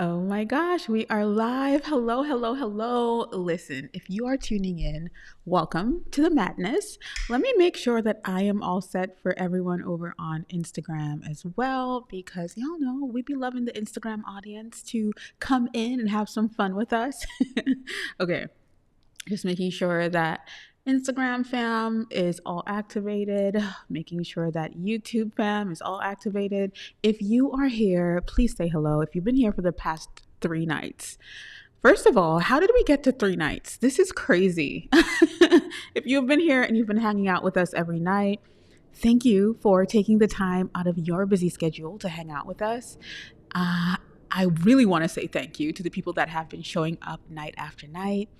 Oh my gosh, we are live. Hello, hello, hello. Listen, if you are tuning in, welcome to the madness. Let me make sure that I am all set for everyone over on Instagram as well, because y'all know we be loving the Instagram audience to come in and have some fun with us. Okay, just making sure that Instagram fam is all activated, making sure that YouTube fam is all activated. If you are here, please say hello. If you've been here for the past 3 nights, first of all, how did we get to 3 nights? This is crazy. If you've been here and you've been hanging out with us every night, thank you for taking the time out of your busy schedule to hang out with us. I really want to say thank you to the people that have been showing up night after night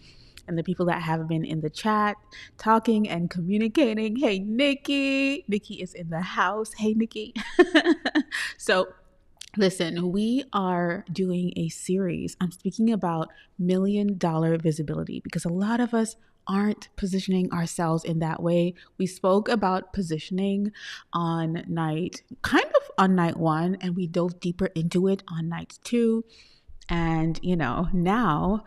and the people that have been in the chat talking and communicating. Hey, Nikki. Nikki is in the house. Hey, Nikki. So, listen, we are doing a series. I'm speaking about $1 million visibility because a lot of us aren't positioning ourselves in that way. We spoke about positioning on night one, and we dove deeper into it on night two. And, now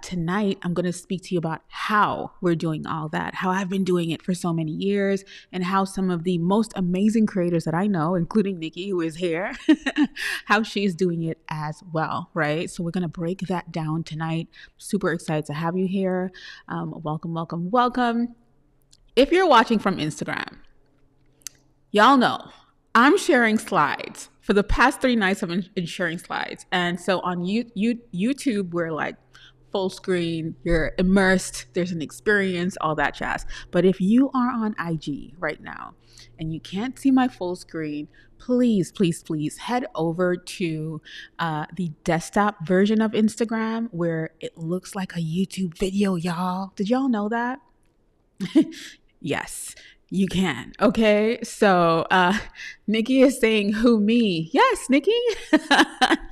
tonight, I'm going to speak to you about how we're doing all that, how I've been doing it for so many years, and how some of the most amazing creators that I know, including Nikki, who is here, how she's doing it as well, right? So we're going to break that down tonight. Super excited to have you here. Welcome, welcome, welcome. If you're watching from Instagram, y'all know I'm sharing slides. For the past 3 nights, I've been sharing slides. And so on YouTube, we're like full screen, you're immersed, there's an experience, all that jazz. But if you are on IG right now and you can't see my full screen, please, please, please head over to the desktop version of Instagram where it looks like a YouTube video, y'all. Did y'all know that? Yes, you can. Okay. So Nikki is saying, who, me? Yes, Nikki.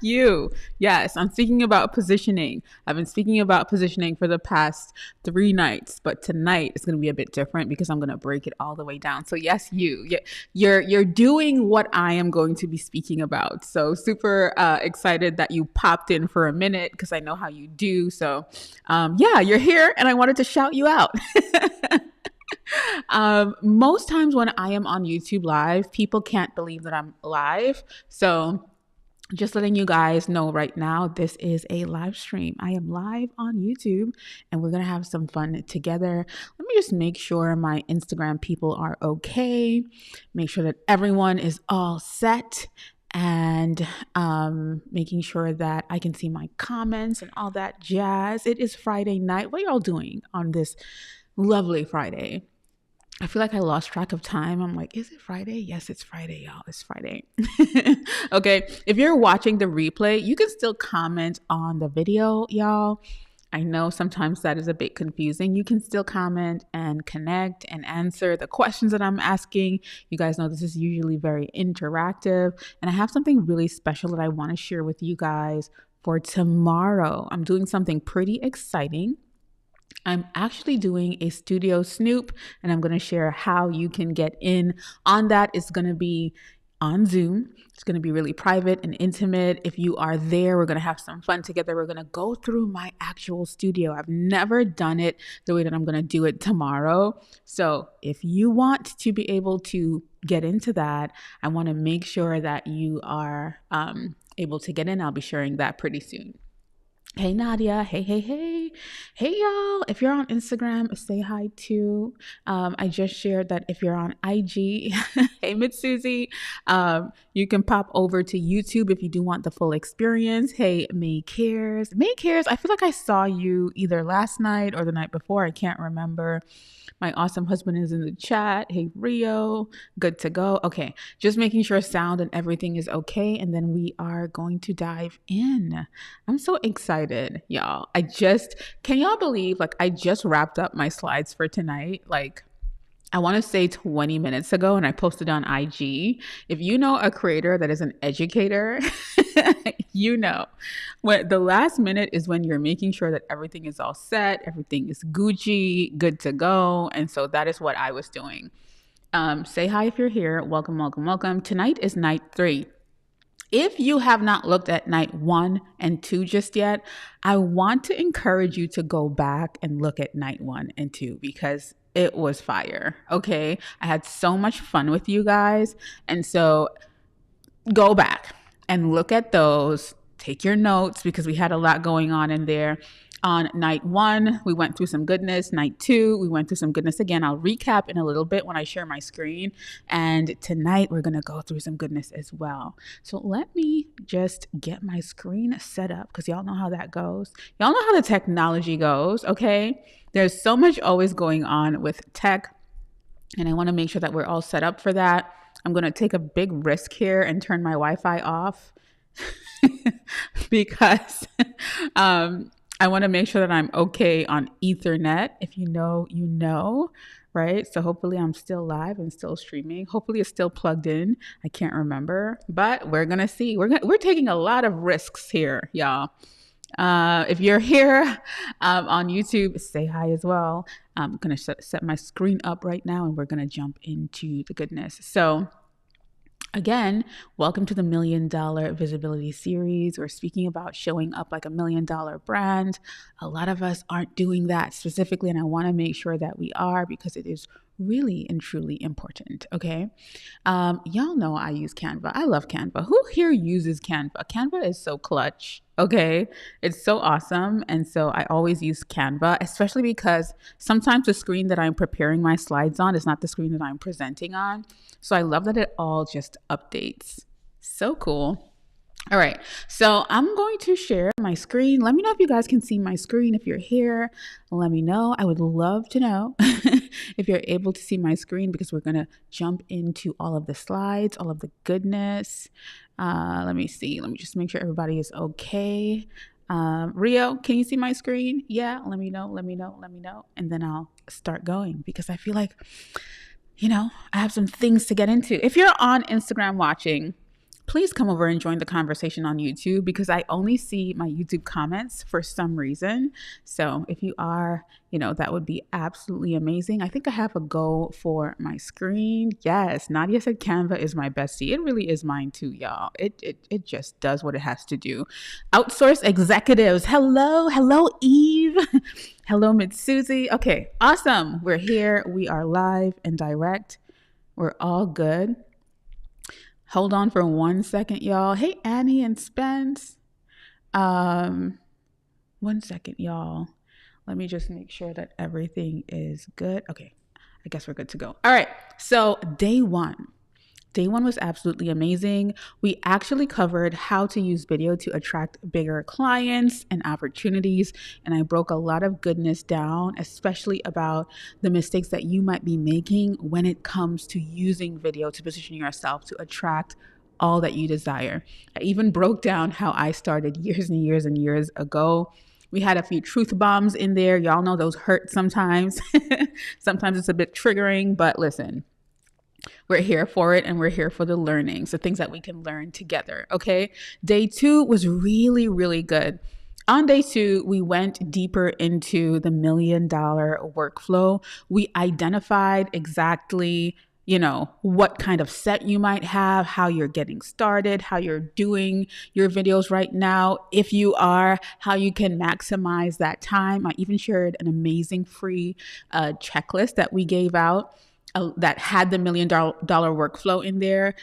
You. Yes, I'm speaking about positioning. I've been speaking about positioning for the past 3 nights, but tonight is going to be a bit different because I'm going to break it all the way down. So yes, you're doing what I am going to be speaking about. So super excited that you popped in for a minute because I know how you do. So yeah, you're here and I wanted to shout you out. Most times when I am on YouTube live, people can't believe that I'm live. So just letting you guys know right now, this is a live stream. I am live on YouTube and we're going to have some fun together. Let me just make sure my Instagram people are okay. Make sure that everyone is all set and making sure that I can see my comments and all that jazz. It is Friday night. What are y'all doing on this lovely Friday? I feel like I lost track of time. I'm like, is it Friday? Yes, it's Friday, y'all. It's Friday. Okay. If you're watching the replay, you can still comment on the video, y'all. I know sometimes that is a bit confusing. You can still comment and connect and answer the questions that I'm asking. You guys know this is usually very interactive. And I have something really special that I want to share with you guys for tomorrow. I'm doing something pretty exciting. I'm actually doing a studio snoop and I'm going to share how you can get in on that. It's going to be on Zoom. It's going to be really private and intimate. If you are there, we're going to have some fun together. We're going to go through my actual studio. I've never done it the way that I'm going to do it tomorrow. So if you want to be able to get into that, I want to make sure that you are able to get in. I'll be sharing that pretty soon. Hey Nadia, hey, hey, hey, hey y'all. If you're on Instagram, say hi too. I just shared that if you're on IG, hey Mitsuzi, you can pop over to YouTube if you do want the full experience. Hey May Cares. May Cares, I feel like I saw you either last night or the night before. I can't remember. My awesome husband is in the chat. Hey Rio, good to go. Okay, just making sure sound and everything is okay. And then we are going to dive in. I'm so excited, y'all. Can y'all believe, like, I just wrapped up my slides for tonight. Like, I want to say 20 minutes ago, and I posted on IG. If you know a creator that is an educator, you know when the last minute is when you're making sure that everything is all set, everything is Gucci, good to go. And so that is what I was doing. Say hi if you're here. Welcome, welcome, welcome. Tonight is night 3. If you have not looked at night 1 and 2 just yet, I want to encourage you to go back and look at night 1 and 2 because it was fire. Okay. I had so much fun with you guys. And so go back and look at those. Take your notes because we had a lot going on in there. On night 1, we went through some goodness. Night 2, we went through some goodness again. I'll recap in a little bit when I share my screen. And tonight, we're going to go through some goodness as well. So let me just get my screen set up because y'all know how that goes. Y'all know how the technology goes, okay? There's so much always going on with tech. And I want to make sure that we're all set up for that. I'm going to take a big risk here and turn my Wi-Fi off because I want to make sure that I'm okay on Ethernet. If you know, you know, right? So hopefully I'm still live and still streaming. Hopefully it's still plugged in. I can't remember, but we're going to see. We're taking a lot of risks here, y'all. If you're here on YouTube, say hi as well. I'm going to set my screen up right now and we're going to jump into the goodness. So again, welcome to the $1 Million Visibility Series. We're speaking about showing up like $1 million brand. A lot of us aren't doing that specifically, and I want to make sure that we are because it is really and truly important, okay? Y'all know I use Canva. I love Canva. Who here uses Canva? Canva is so clutch, okay? It's so awesome, and so I always use Canva, especially because sometimes the screen that I'm preparing my slides on is not the screen that I'm presenting on. So I love that it all just updates. So cool. All right, so I'm going to share my screen. Let me know if you guys can see my screen. If you're here, let me know. I would love to know if you're able to see my screen because we're going to jump into all of the slides, all of the goodness. Let me see. Let me just make sure everybody is okay. Rio, can you see my screen? Yeah, let me know. And then I'll start going because I feel like, I have some things to get into. If you're on Instagram watching, please come over and join the conversation on YouTube because I only see my YouTube comments for some reason. So if you are, that would be absolutely amazing. I think I have a go for my screen. Yes, Nadia said Canva is my bestie. It really is mine too, y'all. It just does what it has to do. Outsource executives. Hello, Eve. Hello, Mitsuzi. Okay, awesome. We're here. We are live and direct. We're all good. Hold on for 1 second, y'all. Hey, Annie and Spence. 1 second, y'all. Let me just make sure that everything is good. Okay, I guess we're good to go. All right, so day one. Day one was absolutely amazing. We actually covered how to use video to attract bigger clients and opportunities. And I broke a lot of goodness down, especially about the mistakes that you might be making when it comes to using video to position yourself to attract all that you desire. I even broke down how I started years and years and years ago. We had a few truth bombs in there. Y'all know those hurt sometimes. Sometimes it's a bit triggering, but listen. We're here for it and we're here for the learnings, the things that we can learn together, okay? Day 2 was really, really good. On day 2, we went deeper into the $1 million workflow. We identified exactly, what kind of set you might have, how you're getting started, how you're doing your videos right now. If you are, how you can maximize that time. I even shared an amazing free checklist that we gave out. That had the $1 million workflow in there.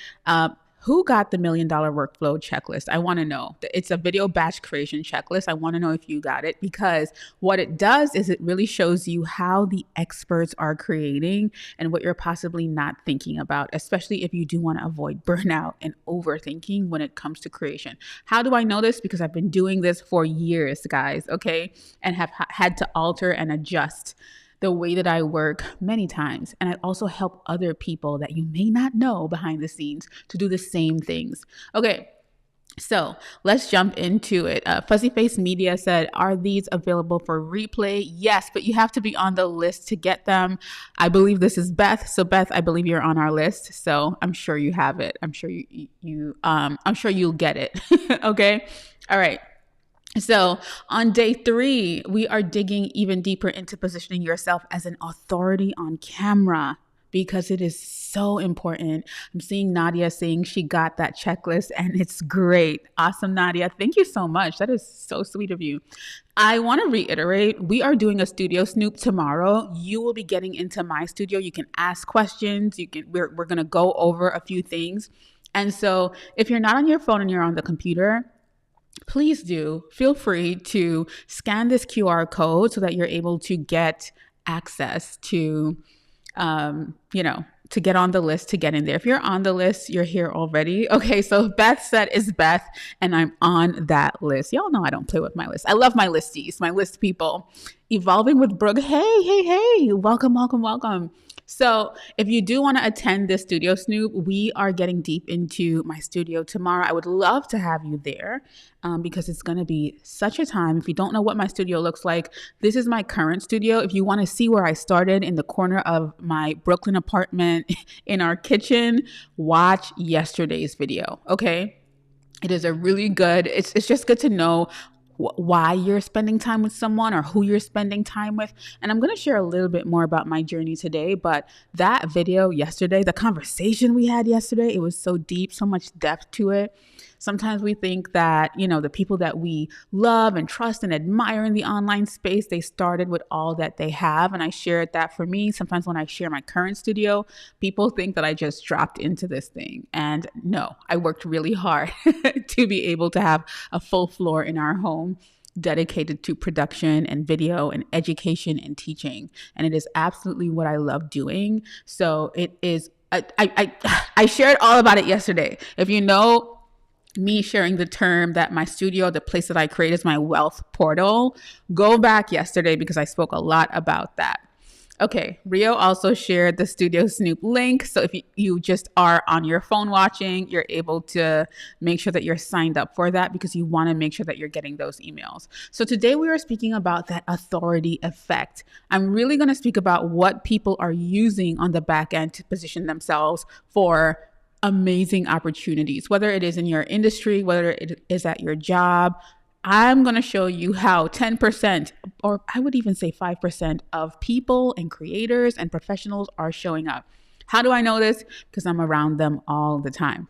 Who got the $1 million workflow checklist? I want to know. It's a video batch creation checklist. I want to know if you got it because what it does is it really shows you how the experts are creating and what you're possibly not thinking about, especially if you do want to avoid burnout and overthinking when it comes to creation. How do I know this? Because I've been doing this for years, guys, okay? And have had to alter and adjust the way that I work many times. And I also help other people that you may not know behind the scenes to do the same things. Okay, so let's jump into it. Fuzzy Face Media said, are these available for replay? Yes, but you have to be on the list to get them. I believe this is Beth. So Beth, I believe you're on our list. So I'm sure you have it. I'm sure I'm sure you'll get it. Okay. All right. So on day 3, we are digging even deeper into positioning yourself as an authority on camera. because it is so important. I'm seeing Nadia saying she got that checklist and it's great. Awesome, Nadia. Thank you so much. That is so sweet of you. I want to reiterate, we are doing a studio snoop tomorrow. You will be getting into my studio. You can ask questions. We're going to go over a few things. And so if you're not on your phone and you're on the computer, please do feel free to scan this QR code so that you're able to get access to, to get on the list, to get in there. If you're on the list, you're here already. Okay, so Beth said is Beth, and I'm on that list. Y'all know I don't play with my list. I love my listies, my list people. Evolving with Brooke. Hey. Welcome. So if you do want to attend this studio snoop, we are getting deep into my studio tomorrow. I would love to have you there because it's going to be such a time. If you don't know what my studio looks like, this is my current studio. If you want to see where I started in the corner of my Brooklyn apartment in our kitchen, watch yesterday's video. Okay. It is a really good, it's just good to know why you're spending time with someone or who you're spending time with. And I'm going to share a little bit more about my journey today. But that video yesterday, the conversation we had yesterday, it was so deep, so much depth to it. Sometimes we think that, the people that we love and trust and admire in the online space, they started with all that they have. And I shared that for me. Sometimes when I share my current studio, people think that I just dropped into this thing. And no, I worked really hard to be able to have a full floor in our home dedicated to production and video and education and teaching. And it is absolutely what I love doing. So it is, I shared all about it yesterday. If you know me sharing the term that my studio, the place that I create, is my wealth portal, go back yesterday because I spoke a lot about that. Okay, Rio also shared the Studio Snoop link. So if you just are on your phone watching, you're able to make sure that you're signed up for that because you want to make sure that you're getting those emails. So today we are speaking about that authority effect. I'm really going to speak about what people are using on the back end to position themselves for amazing opportunities, whether it is in your industry, whether it is at your job. I'm going to show you how 10%, or I would even say 5% of people and creators and professionals are showing up. How do I know this? Because I'm around them all the time.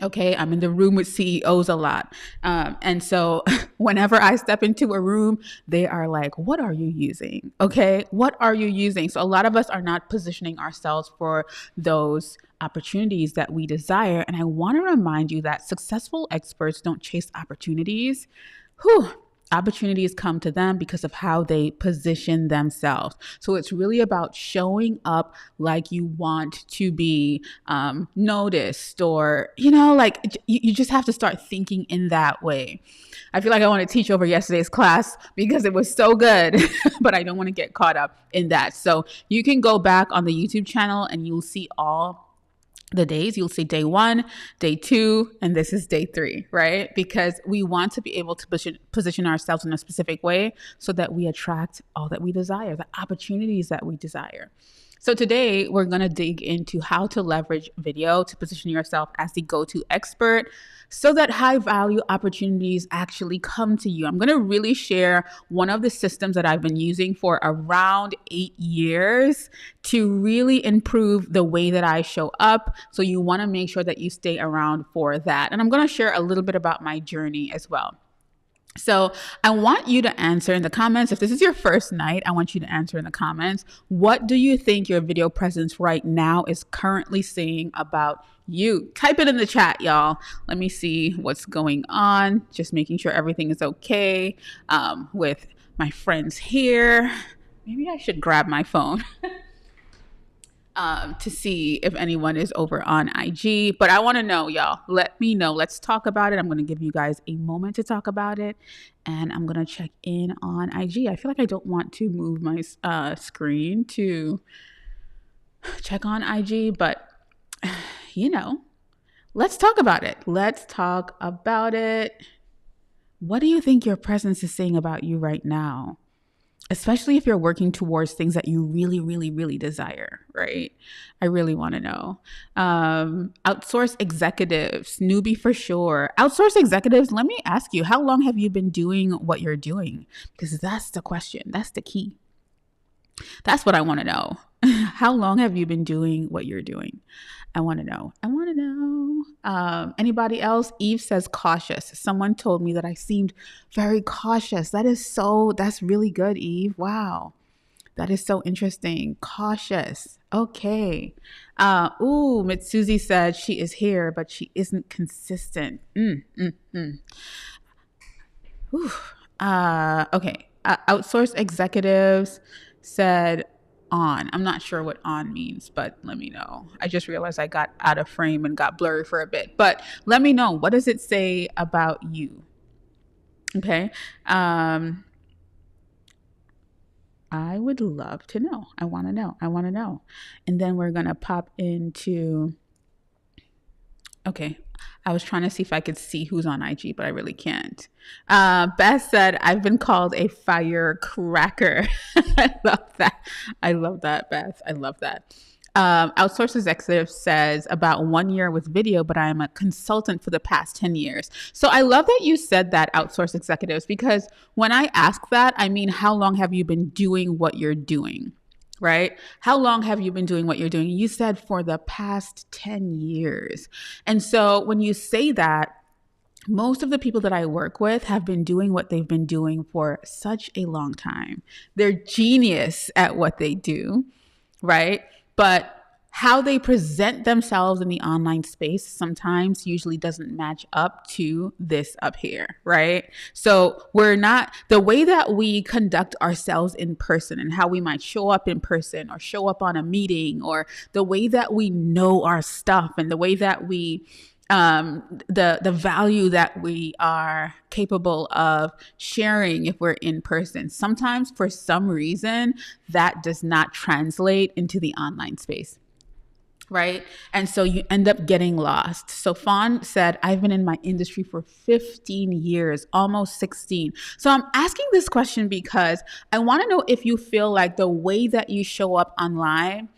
Okay, I'm in the room with CEOs a lot. And so whenever I step into a room, they are like, what are you using? Okay, what are you using? So a lot of us are not positioning ourselves for those opportunities that we desire. And I want to remind you that successful experts don't chase opportunities. Opportunities come to them because of how they position themselves. So it's really about showing up like you want to be noticed, or, you just have to start thinking in that way. I feel like I want to teach over yesterday's class because it was so good, but I don't want to get caught up in that. So you can go back on the YouTube channel and you'll see all the days. You'll see day 1, day 2, and this is day 3, right? Because we want to be able to position ourselves in a specific way so that we attract all that we desire, the opportunities that we desire. So today we're going to dig into how to leverage video to position yourself as the go-to expert so that high value opportunities actually come to you. I'm going to really share one of the systems that I've been using for around 8 years to really improve the way that I show up. So you want to make sure that you stay around for that. And I'm going to share a little bit about my journey as well. So I want you to answer in the comments. If this is your first night, I want you to answer in the comments. What do you think your video presence right now is currently saying about you? Type it in the chat, y'all. Let me see what's going on. Just making sure everything is okay with my friends here. Maybe I should grab my phone. To see if anyone is over on IG. But I want to know, y'all. Let me know. Let's talk about it. I'm going to give you guys a moment to talk about it. And I'm going to check in on IG. I feel like I don't want to move my screen to check on IG. But, let's talk about it. Let's talk about it. What do you think your presence is saying about you right now? Especially if you're working towards things that you really, really, really desire, right? I really want to know. Outsource executives, newbie for sure. Outsource executives, let me ask you, how long have you been doing what you're doing? Because that's the question. That's the key. That's what I want to know. How long have you been doing what you're doing? I want to know. I want to know. Anybody else? Eve says cautious. Someone told me that I seemed very cautious. That's really good, Eve. Wow. That is so interesting. Cautious. Okay. Mitsuzi said she is here, but she isn't consistent. Okay. Outsource executives said on. I'm not sure what on means, but let me know. I just realized I got out of frame and got blurry for a bit. But let me know. What does it say about you? Okay. I would love to know. I want to know. I want to know. And then we're going to pop into, okay. I was trying to see if I could see who's on IG, but I really can't. Beth said, I've been called a firecracker. I love that. I love that, Beth. I love that. Outsource executive says about 1 year with video, but I am a consultant for the past 10 years. So I love that you said that, outsource executives, because when I ask that, I mean, how long have you been doing what you're doing? Right? How long have you been doing what you're doing? You said for the past 10 years. And so when you say that, most of the people that I work with have been doing what they've been doing for such a long time. They're genius at what they do, right? But how they present themselves in the online space sometimes usually doesn't match up to this up here, right? So the way that we conduct ourselves in person and how we might show up in person or show up on a meeting, or the way that we know our stuff and the way that we the value that we are capable of sharing if we're in person. Sometimes for some reason that does not translate into the online space. Right. And so you end up getting lost. So Fawn said, I've been in my industry for 15 years, almost 16. So I'm asking this question because I want to know if you feel like the way that you show up online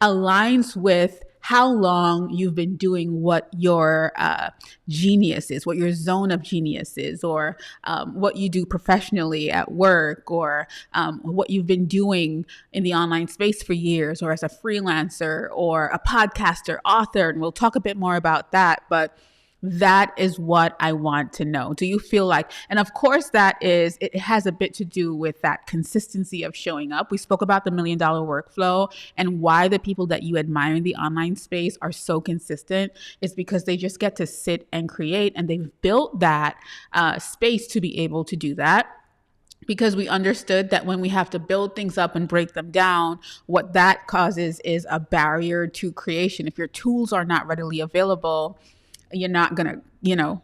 aligns with how long you've been doing what your genius is, what your zone of genius is, or what you do professionally at work, or what you've been doing in the online space for years, or as a freelancer, or a podcaster, author. And we'll talk a bit more about that. But that is what I want to know. Do you feel like, and of course it has a bit to do with that consistency of showing up. We spoke about the $1 Million Workflow and why the people that you admire in the online space are so consistent is because they just get to sit and create, and they've built that space to be able to do that. Because we understood that when we have to build things up and break them down, what that causes is a barrier to creation. If your tools are not readily available, you're not going to,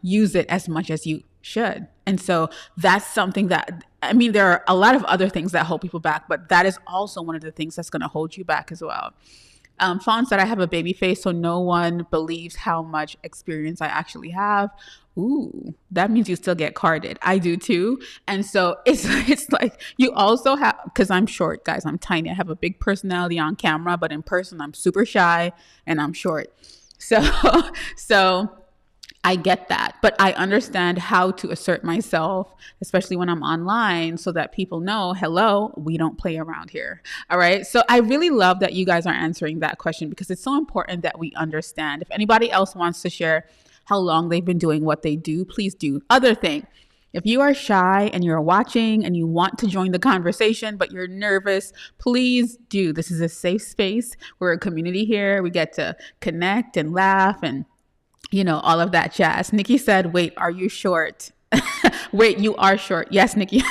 use it as much as you should. And so that's something that, I mean, there are a lot of other things that hold people back, but that is also one of the things that's going to hold you back as well. Fawn said, I have a baby face, so no one believes how much experience I actually have. Ooh, that means you still get carded. I do too. And so it's like you also have, because I'm short, guys, I'm tiny. I have a big personality on camera, but in person, I'm super shy and I'm short. So I get that, but I understand how to assert myself, especially when I'm online, so that people know, hello, we don't play around here. All right. So I really love that you guys are answering that question because it's so important that we understand. If anybody else wants to share how long they've been doing what they do, please do. Other thing, if you are shy and you're watching and you want to join the conversation, but you're nervous, please do. This is a safe space. We're a community here. We get to connect and laugh and, all of that jazz. Nikki said, wait, are you short? Wait, you are short. Yes, Nikki,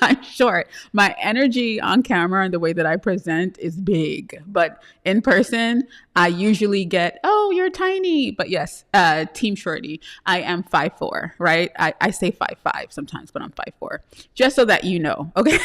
I'm short. My energy on camera and the way that I present is big, but in person, I usually get, oh, you're tiny. But yes, Team Shorty, I am 5'4", right? I say 5'5" sometimes, but I'm 5'4", just so that you know, okay?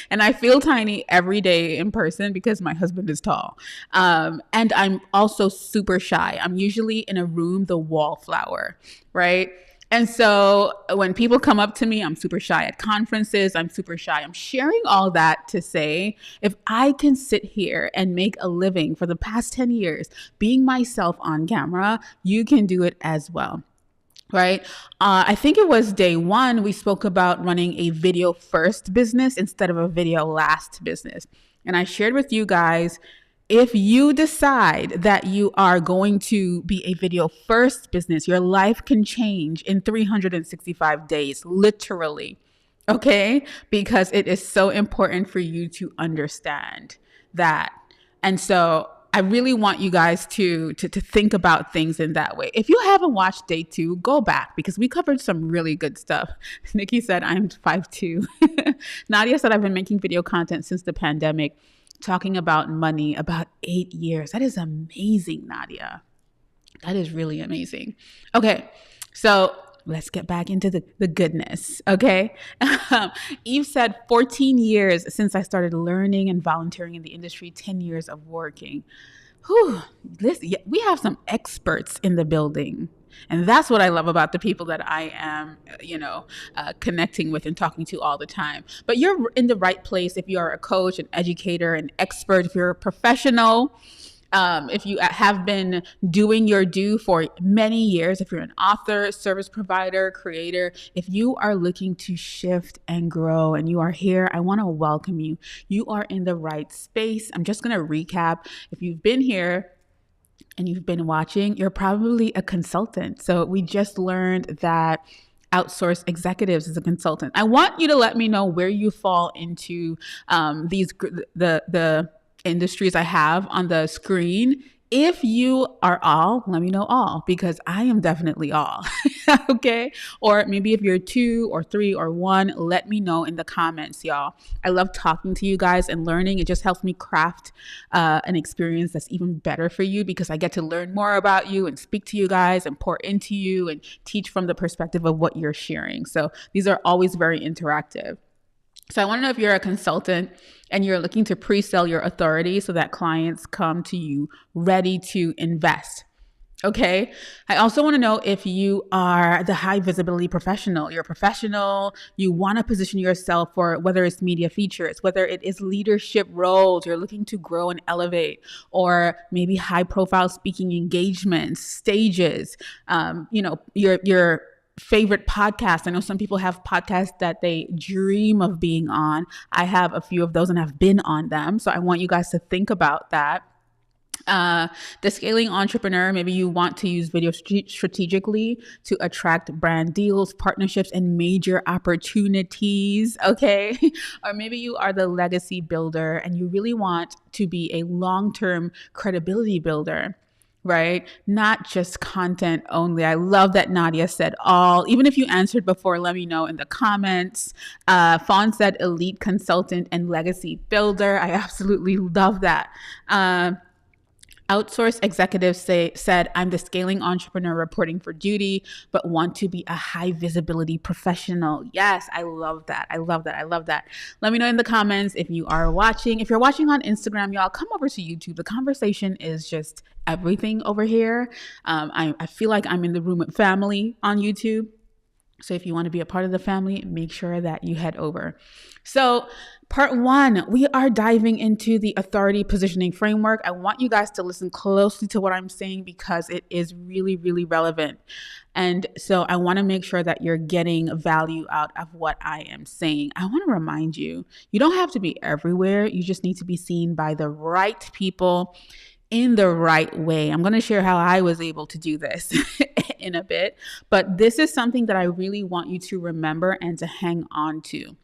And I feel tiny every day in person because my husband is tall. And I'm also super shy. I'm usually in a room, the wallflower, right? And so when people come up to me, I'm super shy. At conferences, I'm super shy. I'm sharing all that to say, if I can sit here and make a living for the past 10 years, being myself on camera, you can do it as well. Right. I think it was day one, we spoke about running a video first business instead of a video last business. And I shared with you guys, if you decide that you are going to be a video first business, your life can change in 365 days, literally. Okay? Because it is so important for you to understand that. And so I really want you guys to think about things in that way. If you haven't watched day 2, go back because we covered some really good stuff. Nikki said I'm 5'2". Nadia said I've been making video content since the pandemic, talking about money about 8 years. That is amazing, Nadia. That is really amazing. Okay, so let's get back into the goodness, okay? Eve said 14 years since I started learning and volunteering in the industry, 10 years of working. Whew, listen, we have some experts in the building. And that's what I love about the people that I am, connecting with and talking to all the time. But you're in the right place if you are a coach, an educator, an expert, if you're a professional, if you have been doing your due for many years, if you're an author, service provider, creator, if you are looking to shift and grow and you are here, I want to welcome you. You are in the right space. I'm just going to recap. If you've been here and you've been watching, you're probably a consultant. So we just learned that outsource executives as a consultant. I want you to let me know where you fall into the industries I have on the screen. If you are all, let me know all, because I am definitely all. Okay. Or maybe if you're 2 or 3 or 1, let me know in the comments, y'all. I love talking to you guys and learning. It just helps me craft an experience that's even better for you because I get to learn more about you and speak to you guys and pour into you and teach from the perspective of what you're sharing. So these are always very interactive. So I want to know if you're a consultant and you're looking to pre-sell your authority so that clients come to you ready to invest. Okay. I also want to know if you are the high visibility professional. You're a professional. You want to position yourself for whether it's media features, whether it is leadership roles, you're looking to grow and elevate, or maybe high profile speaking engagements, stages, your favorite podcast. I know some people have podcasts that they dream of being on. I have a few of those and I've been on them. So I want you guys to think about that. The scaling entrepreneur, maybe you want to use video strategically to attract brand deals, partnerships, and major opportunities. Okay. Or maybe you are the legacy builder and you really want to be a long-term credibility builder. Right? Not just content only. I love that Nadia said all. Even if you answered before, let me know in the comments. Fawn said elite consultant and legacy builder. I absolutely love that. Outsource executives said, I'm the scaling entrepreneur reporting for duty, but want to be a high visibility professional. Yes, I love that. I love that. I love that. Let me know in the comments if you are watching. If you're watching on Instagram, y'all, come over to YouTube. The conversation is just everything over here. I feel like I'm in the room with family on YouTube. So if you want to be a part of the family, make sure that you head over. So part 1, we are diving into the authority positioning framework. I want you guys to listen closely to what I'm saying because it is really, really relevant. And so I want to make sure that you're getting value out of what I am saying. I want to remind you, you don't have to be everywhere. You just need to be seen by the right people in the right way. I'm going to share how I was able to do this in a bit, but this is something that I really want you to remember and to hang on to.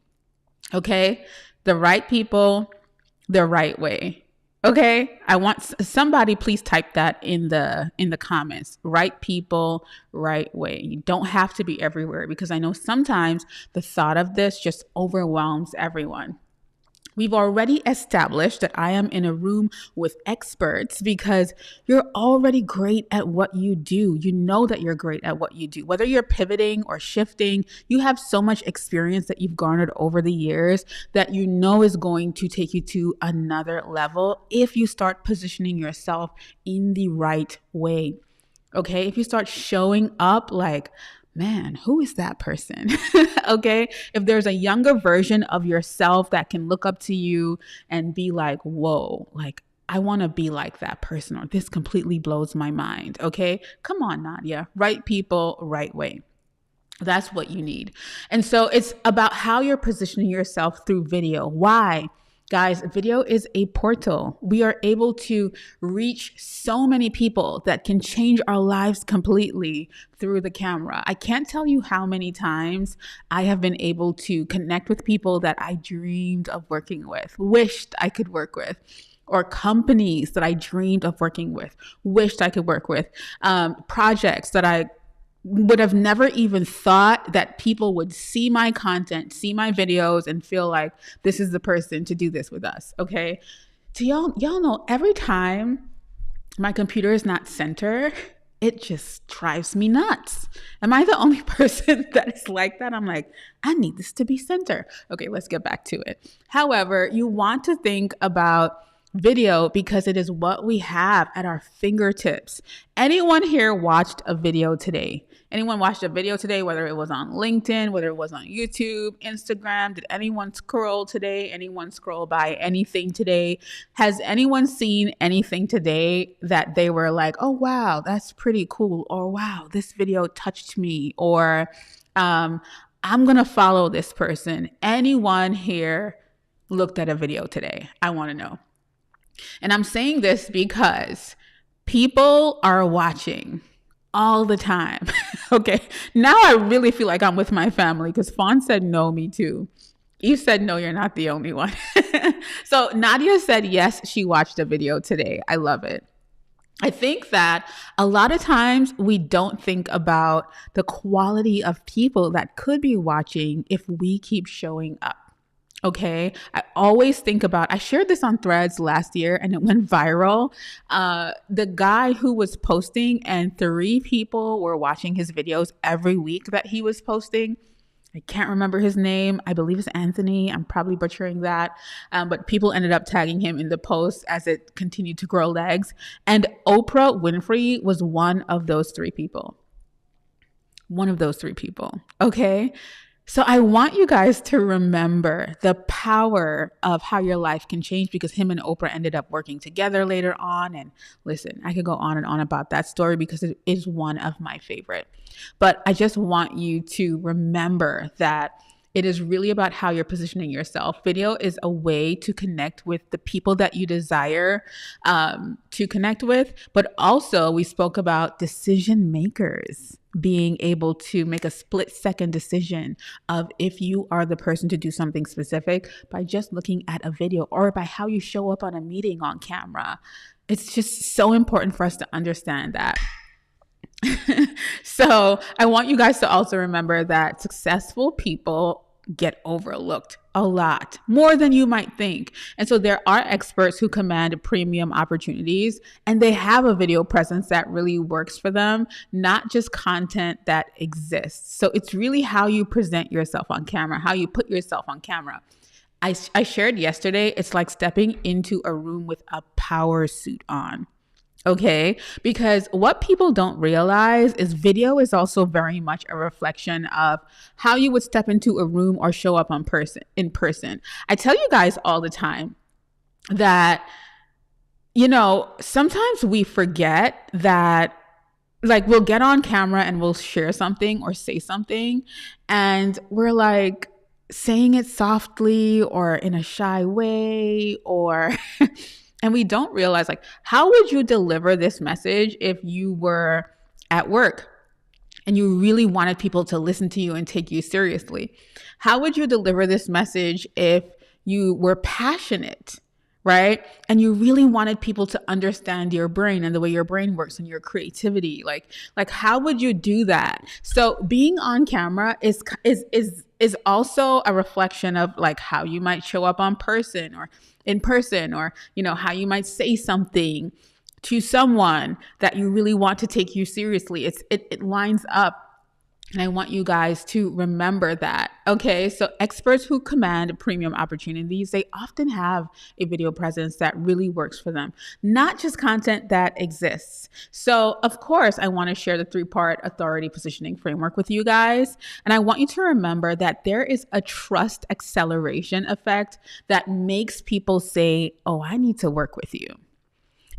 Okay? The right people, the right way. Okay? I want somebody please type that in the comments. Right people, right way. You don't have to be everywhere because I know sometimes the thought of this just overwhelms everyone. We've already established that I am in a room with experts because you're already great at what you do. You know that you're great at what you do. Whether you're pivoting or shifting, you have so much experience that you've garnered over the years that you know is going to take you to another level if you start positioning yourself in the right way. Okay? If you start showing up like, man, who is that person? Okay. If there's a younger version of yourself that can look up to you and be like, whoa, like I want to be like that person, or this completely blows my mind. Okay. Come on, Nadia, right people, right way. That's what you need. And so it's about how you're positioning yourself through video. Why? Guys, video is a portal. We are able to reach so many people that can change our lives completely through the camera. I can't tell you how many times I have been able to connect with people that I dreamed of working with, wished I could work with, or companies that I dreamed of working with, wished I could work with, projects that I would have never even thought that people would see my content, see my videos, and feel like this is the person to do this with us. Okay. So y'all know every time my computer is not center, it just drives me nuts. Am I the only person that is like that? I'm like, I need this to be center. Okay, let's get back to it. However, you want to think about video because it is what we have at our fingertips. Anyone here watched a video today? Anyone watched a video today, whether it was on LinkedIn, whether it was on YouTube, Instagram? Did anyone scroll today? Anyone scroll by anything today? Has anyone seen anything today that they were like, oh, wow, that's pretty cool. Or wow, this video touched me. Or I'm going to follow this person. Anyone here looked at a video today? I want to know. And I'm saying this because people are watching all the time. Okay. Now I really feel like I'm with my family because Fawn said no, me too. Eve said no, you're not the only one. So Nadia said yes, she watched a video today. I love it. I think that a lot of times we don't think about the quality of people that could be watching if we keep showing up. Okay. I always think about, I shared this on Threads last year and it went viral. The guy who was posting and 3 people were watching his videos every week that he was posting. I can't remember his name. I believe it's Anthony. I'm probably butchering that. But people ended up tagging him in the post as it continued to grow legs. And Oprah Winfrey was one of those 3 people. One of those 3 people. Okay. So I want you guys to remember the power of how your life can change because him and Oprah ended up working together later on. And listen, I could go on and on about that story because it is one of my favorite. But I just want you to remember that it is really about how you're positioning yourself. Video is a way to connect with the people that you desire to connect with. But also we spoke about decision makers being able to make a split-second decision of if you are the person to do something specific by just looking at a video or by how you show up on a meeting on camera. It's just so important for us to understand that. So I want you guys to also remember that successful people get overlooked a lot more than you might think. And so there are experts who command premium opportunities and they have a video presence that really works for them, not just content that exists. So it's really how you present yourself on camera, how you put yourself on camera. I shared yesterday, it's like stepping into a room with a power suit on. Okay, because what people don't realize is video is also very much a reflection of how you would step into a room or show up in person. I tell you guys all the time that, sometimes we forget that, like, we'll get on camera and we'll share something or say something and we're like saying it softly or in a shy way or and we don't realize, like, how would you deliver this message if you were at work and you really wanted people to listen to you and take you seriously? How would you deliver this message if you were passionate, right? And you really wanted people to understand your brain and the way your brain works and your creativity. Like how would you do that? So being on camera is also a reflection of like how you might show up in person or, how you might say something to someone that you really want to take you seriously. It lines up. And I want you guys to remember that. Okay, so experts who command premium opportunities, they often have a video presence that really works for them, not just content that exists. So of course, I want to share the 3-part authority positioning framework with you guys. And I want you to remember that there is a trust acceleration effect that makes people say, oh, I need to work with you.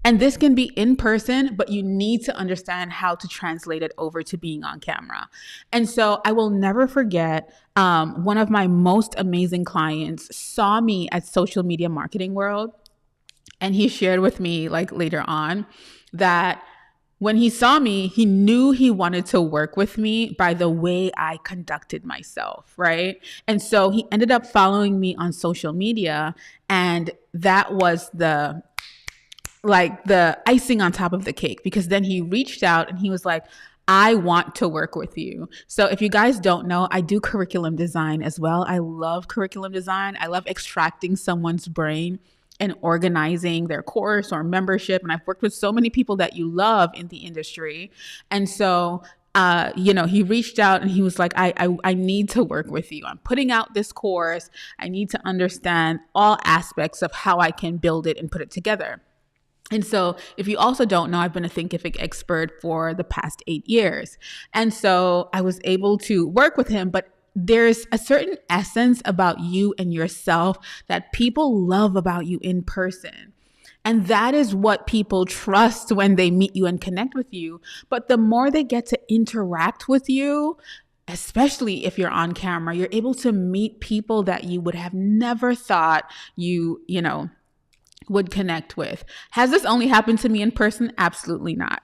And this can be in person, but you need to understand how to translate it over to being on camera. And so I will never forget one of my most amazing clients saw me at Social Media Marketing World. And he shared with me like later on that when he saw me, he knew he wanted to work with me by the way I conducted myself, right? And so he ended up following me on social media, and that was the icing on top of the cake, because then he reached out and he was like, I want to work with you. So if you guys don't know, I do curriculum design as well. I love curriculum design. I love extracting someone's brain and organizing their course or membership. And I've worked with so many people that you love in the industry. And so, he reached out and he was like, I need to work with you. I'm putting out this course. I need to understand all aspects of how I can build it and put it together. And so if you also don't know, I've been a Thinkific expert for the past 8 years. And so I was able to work with him, but there's a certain essence about you and yourself that people love about you in person. And that is what people trust when they meet you and connect with you. But the more they get to interact with you, especially if you're on camera, you're able to meet people that you would have never thought you would connect with. Has this only happened to me in person? Absolutely not.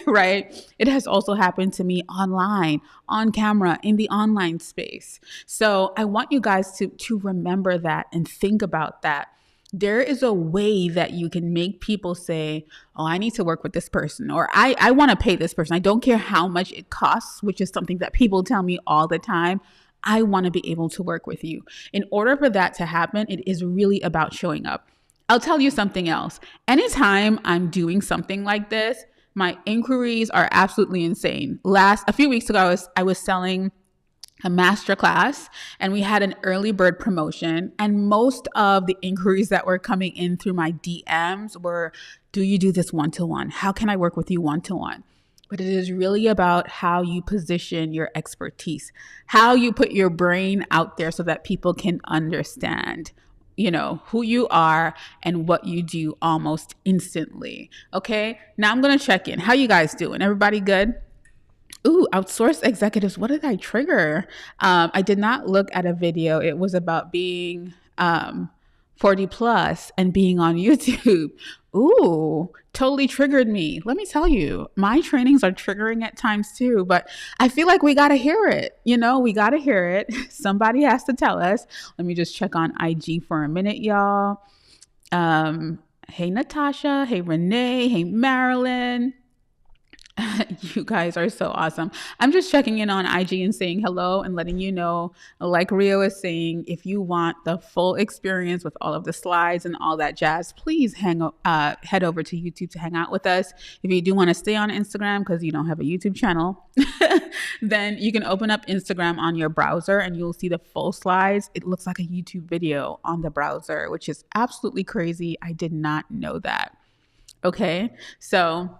Right? It has also happened to me online, on camera, in the online space. So I want you guys to remember that and think about that. There is a way that you can make people say, oh, I need to work with this person, or I want to pay this person. I don't care how much it costs, which is something that people tell me all the time. I want to be able to work with you. In order for that to happen, it is really about showing up. I'll tell you something else. Anytime I'm doing something like this, my inquiries are absolutely insane. A few weeks ago, I was selling a masterclass and we had an early bird promotion, and most of the inquiries that were coming in through my DMs were, do you do this one-to-one? How can I work with you one-to-one? But it is really about how you position your expertise, how you put your brain out there so that people can understand who you are and what you do almost instantly. Okay. Now I'm going to check in. How you guys doing? Everybody good? Ooh, outsourced executives. What did I trigger? I did not look at a video. It was about being 40 plus and being on YouTube. Ooh, totally triggered me. Let me tell you, my trainings are triggering at times too, but I feel like we got to hear it. We got to hear it. Somebody has to tell us. Let me just check on IG for a minute, y'all. Hey, Natasha. Hey, Renee. Hey, Marilyn. You guys are so awesome. I'm just checking in on IG and saying hello and letting you know, like Rio is saying, if you want the full experience with all of the slides and all that jazz, please head over to YouTube to hang out with us. If you do want to stay on Instagram because you don't have a YouTube channel, then you can open up Instagram on your browser and you'll see the full slides. It looks like a YouTube video on the browser, which is absolutely crazy. I did not know that. Okay, so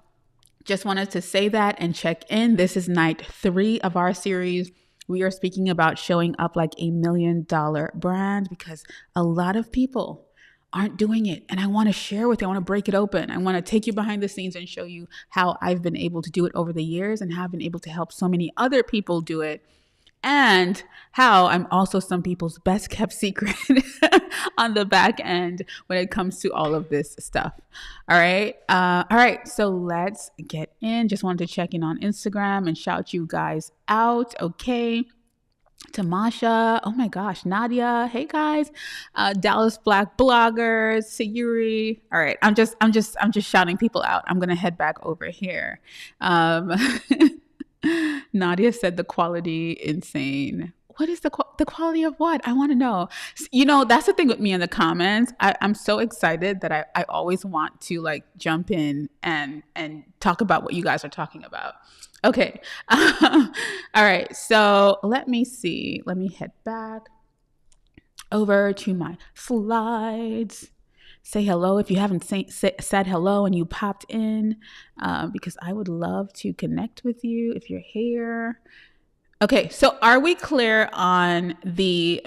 just wanted to say that and check in. This is night 3 of our series. We are speaking about showing up like $1 million brand because a lot of people aren't doing it. And I want to share with you. I want to break it open. I want to take you behind the scenes and show you how I've been able to do it over the years and how I've been able to help so many other people do it. And how I'm also some people's best kept secret on the back end when it comes to all of this stuff. All right. All right. So let's get in. Just wanted to check in on Instagram and shout you guys out. Okay. Tamasha, oh my gosh, Nadia, hey guys, Dallas Black bloggers, Sayuri. All right, I'm just shouting people out. I'm gonna head back over here. Nadia said the quality insane. What is the quality of what? I want to know. That's the thing with me in the comments. I'm so excited that I always want to like jump in and talk about what you guys are talking about. Okay. All right. So let me see. Let me head back over to my slides. Say hello if you haven't said hello and you popped in, because I would love to connect with you if you're here. Okay, so are we clear on the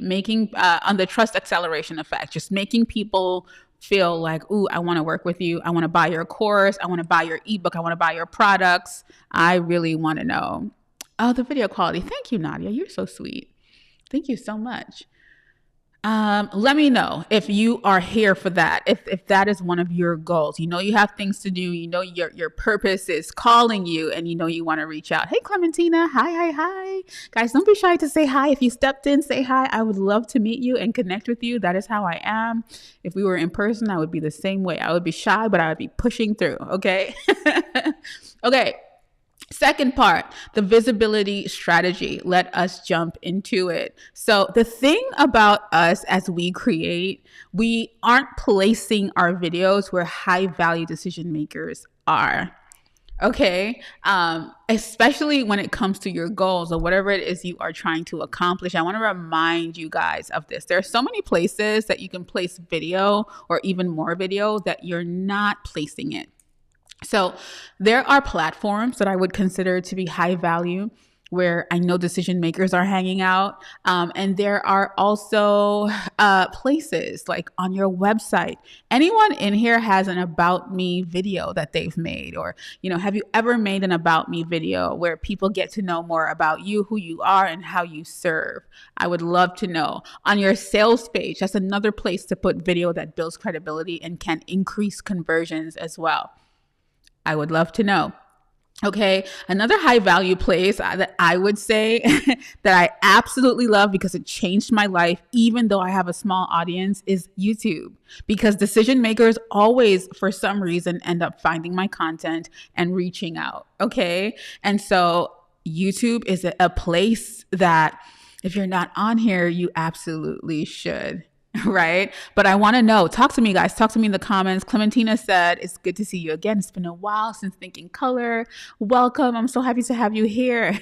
trust acceleration effect? Just making people feel like, ooh, I want to work with you. I want to buy your course. I want to buy your ebook. I want to buy your products. I really want to know. Oh, the video quality. Thank you, Nadia. You're so sweet. Thank you so much. Let me know if you are here for that. If that is one of your goals, you have things to do, your purpose is calling you, and you want to reach out. Hey, Clementina. Hi. Guys, don't be shy to say hi. If you stepped in, say hi. I would love to meet you and connect with you. That is how I am. If we were in person, I would be the same way. I would be shy, but I would be pushing through. Okay. Okay. Second part, the visibility strategy. Let us jump into it. So the thing about us as we create, we aren't placing our videos where high value decision makers are. Okay. Especially when it comes to your goals or whatever it is you are trying to accomplish. I want to remind you guys of this. There are so many places that you can place video or even more video that you're not placing it. So there are platforms that I would consider to be high value where I know decision makers are hanging out. And there are also places like on your website. Anyone in here has an about me video that they've made, or, have you ever made an about me video where people get to know more about you, who you are, and how you serve? I would love to know. On your sales page, that's another place to put video that builds credibility and can increase conversions as well. I would love to know. Okay. Another high value place that I would say that I absolutely love because it changed my life, even though I have a small audience, is YouTube. Because decision makers always, for some reason, end up finding my content and reaching out. Okay. And so YouTube is a place that if you're not on here, you absolutely should. Right? But I want to know. Talk to me, guys. Talk to me in the comments. Clementina said, it's good to see you again. It's been a while since Thinking Color. Welcome. I'm so happy to have you here.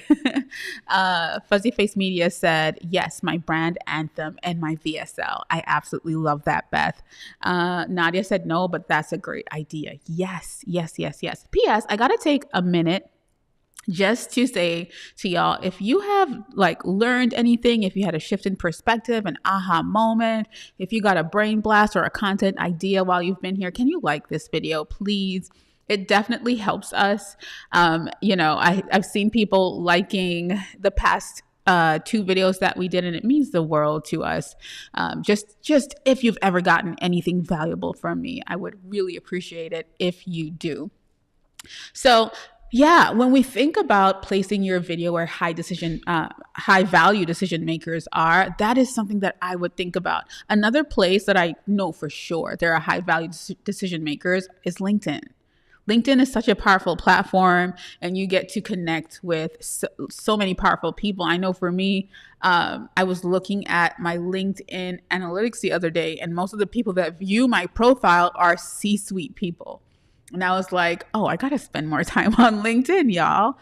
Fuzzy Face Media said, yes, my brand anthem and my VSL. I absolutely love that, Beth. Nadia said, no, but that's a great idea. Yes. P.S. I got to take a minute just to say to y'all, if you have learned anything, if you had a shift in perspective, an aha moment, if you got a brain blast or a content idea while you've been here, can you like this video, please? It definitely helps us. I've seen people liking the past 2 videos that we did, and it means the world to us. Just if you've ever gotten anything valuable from me, I would really appreciate it if you do. So yeah, when we think about placing your video where high value decision makers are, that is something that I would think about. Another place that I know for sure there are high value decision makers is LinkedIn. LinkedIn is such a powerful platform, and you get to connect with so many powerful people. I know for me, I was looking at my LinkedIn analytics the other day, and most of the people that view my profile are C-suite people. And I was like, oh, I got to spend more time on LinkedIn, y'all.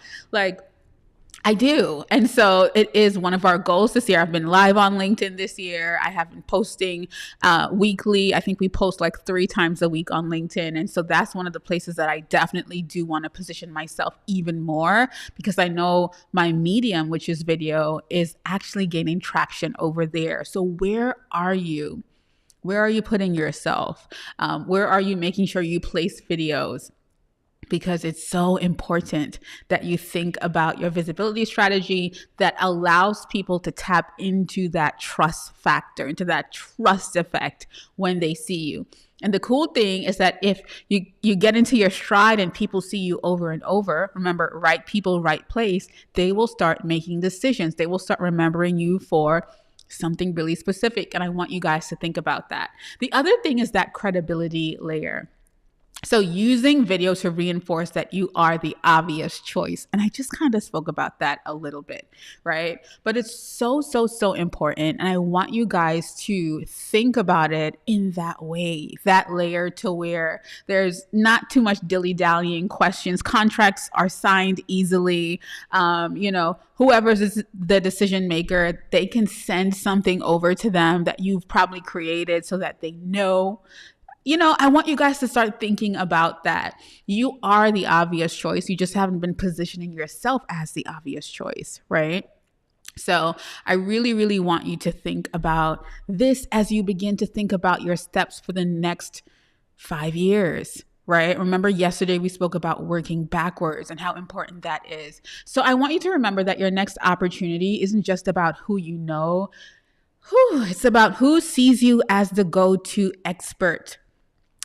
I do. And so it is one of our goals this year. I've been live on LinkedIn this year. I have been posting weekly. I think we post 3 times a week on LinkedIn. And so that's one of the places that I definitely do want to position myself even more, because I know my medium, which is video, is actually gaining traction over there. So where are you? Where are you putting yourself? Where are you making sure you place videos? Because it's so important that you think about your visibility strategy that allows people to tap into that trust factor, into that trust effect when they see you. And the cool thing is that if you get into your stride and people see you over and over, remember, right people, right place, they will start making decisions. They will start remembering you for something really specific. And I want you guys to think about that. The other thing is that credibility layer. So using video to reinforce that you are the obvious choice. And I just kind of spoke about that a little bit, right? But it's so important. And I want you guys to think about it in that way, that layer, to where there's not too much dilly-dallying questions. Contracts are signed easily. Whoever's the decision maker, they can send something over to them that you've probably created so that they know. I want you guys to start thinking about that. You are the obvious choice. You just haven't been positioning yourself as the obvious choice, right? So I really, really want you to think about this as you begin to think about your steps for the next 5 years, right? Remember, yesterday we spoke about working backwards and how important that is. So I want you to remember that your next opportunity isn't just about who you know. It's about who sees you as the go-to expert.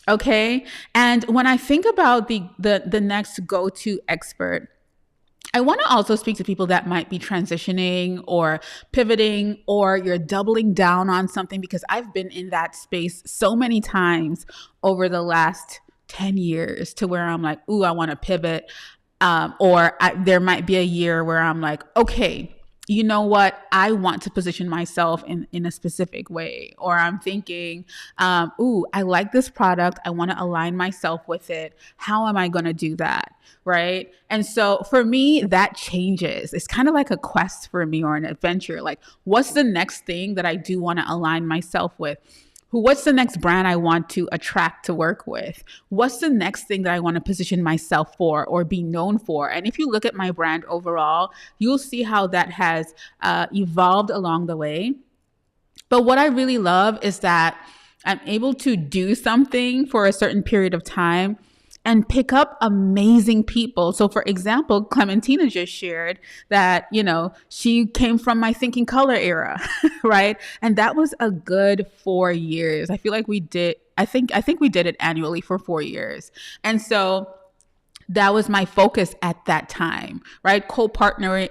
Okay. And when I think about the next go-to expert, I want to also speak to people that might be transitioning or pivoting, or you're doubling down on something, because I've been in that space so many times over the last 10 years to where I'm like, ooh, I want to pivot. There might be a year where I'm like, okay, you know what? I want to position myself in a specific way. Or I'm thinking, ooh, I like this product. I want to align myself with it. How am I going to do that? Right. And so for me, that changes. It's kind of like a quest for me, or an adventure. Like, what's the next thing that I do want to align myself with? What's the next brand I want to attract to work with? What's the next thing that I want to position myself for or be known for? And if you look at my brand overall, you'll see how that has evolved along the way. But what I really love is that I'm able to do something for a certain period of time and pick up amazing people. So for example, Clementina just shared that, she came from my Thinking Color era, right? And that was a good 4 years. I feel like I think we did it annually for 4 years. And so that was my focus at that time, right? Co-partnering,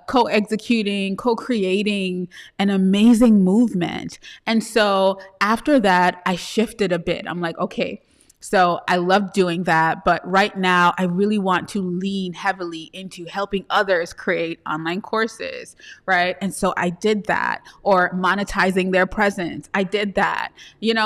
co-executing, co-creating an amazing movement. And so after that, I shifted a bit. I'm like, okay, so I love doing that, but right now I really want to lean heavily into helping others create online courses, right? And so I did that, or monetizing their presence. I did that,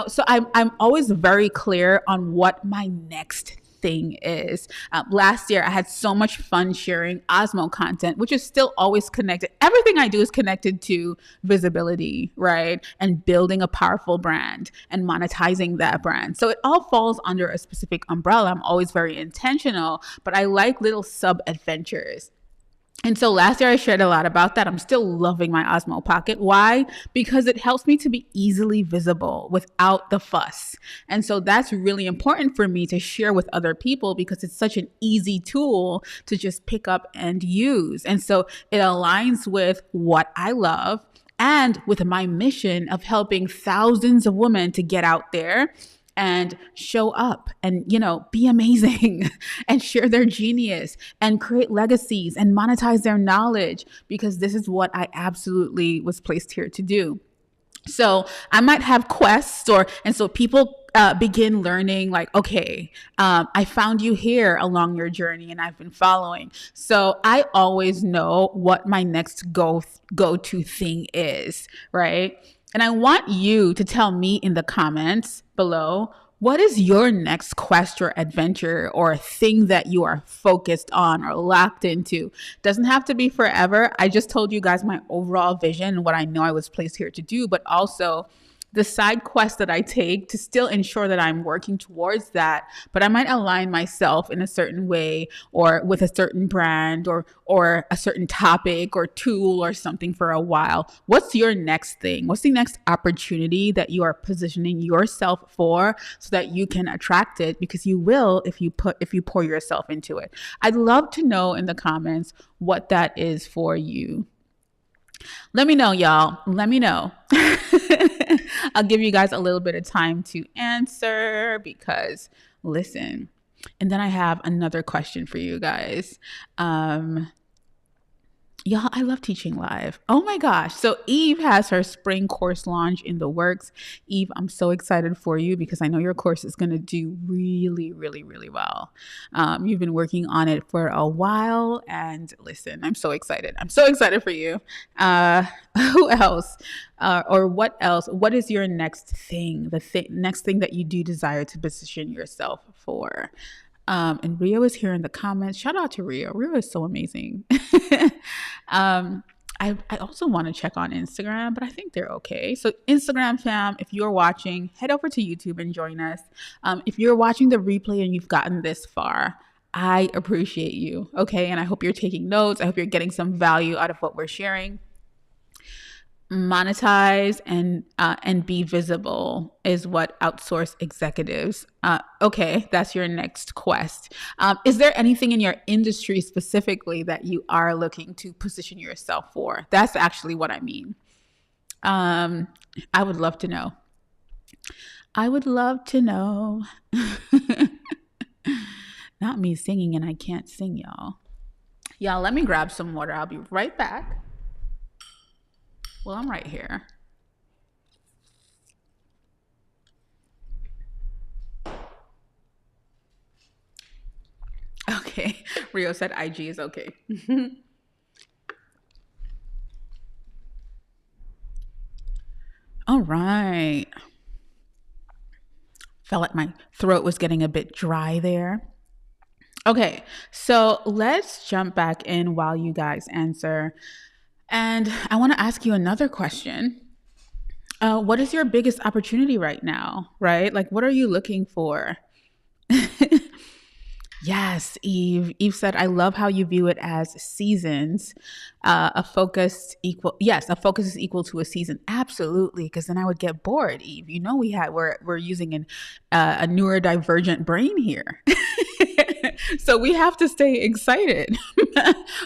so I'm always very clear on what my next thing is. Last year, I had so much fun sharing Osmo content, which is still always connected. Everything I do is connected to visibility, right? And building a powerful brand and monetizing that brand. So it all falls under a specific umbrella. I'm always very intentional, but I like little sub adventures. And so last year I shared a lot about that. I'm still loving my Osmo Pocket. Why? Because it helps me to be easily visible without the fuss. And so that's really important for me to share with other people, because it's such an easy tool to just pick up and use. And so it aligns with what I love and with my mission of helping thousands of women to get out there and show up and, be amazing and share their genius and create legacies and monetize their knowledge, because this is what I absolutely was placed here to do. So I might have quests, and so people begin learning, like, okay, I found you here along your journey and I've been following. So I always know what my next go-to thing is, right? And I want you to tell me in the comments below, what is your next quest or adventure or thing that you are focused on or locked into? Doesn't have to be forever. I just told you guys my overall vision and what I know I was placed here to do, but also the side quest that I take to still ensure that I'm working towards that, but I might align myself in a certain way or with a certain brand or a certain topic or tool or something for a while. What's your next thing? What's the next opportunity that you are positioning yourself for so that you can attract it? Because you will if you pour yourself into it. I'd love to know in the comments what that is for you. Let me know, y'all. Let me know. I'll give you guys a little bit of time to answer, because listen, and then I have another question for you guys. Y'all, I love teaching live. Oh my gosh. So Eve has her spring course launch in the works. Eve, I'm so excited for you because I know your course is going to do really, really, really well. You've been working on it for a while, and listen, I'm so excited. I'm so excited for you. Who else? Or what else? What is your next thing? Next thing that you do desire to position yourself for? And Rio is here in the comments. Shout out to Rio. Rio is so amazing. I also want to check on Instagram, but I think they're okay. So Instagram fam, if you're watching, head over to YouTube and join us. If you're watching the replay and you've gotten this far, I appreciate you. Okay. And I hope you're taking notes. I hope you're getting some value out of what we're sharing. Monetize and be visible is what outsource executives. Okay, that's your next quest. Is there anything in your industry specifically that you are looking to position yourself for? That's actually what I mean. I would love to know. I would love to know. Not me singing and I can't sing, y'all. Y'all, let me grab some water. I'll be right back. Well, I'm right here. Okay. Rio said IG is okay. All right. Felt like my throat was getting a bit dry there. Okay, so let's jump back in while you guys answer. And I want to ask you another question. What is your biggest opportunity right now, right? Like, what are you looking for? Yes, Eve. Eve said, I love how you view it as seasons. A focus is equal to a season. Absolutely, because then I would get bored, Eve. You know, we're using a neurodivergent brain here. So we have to stay excited.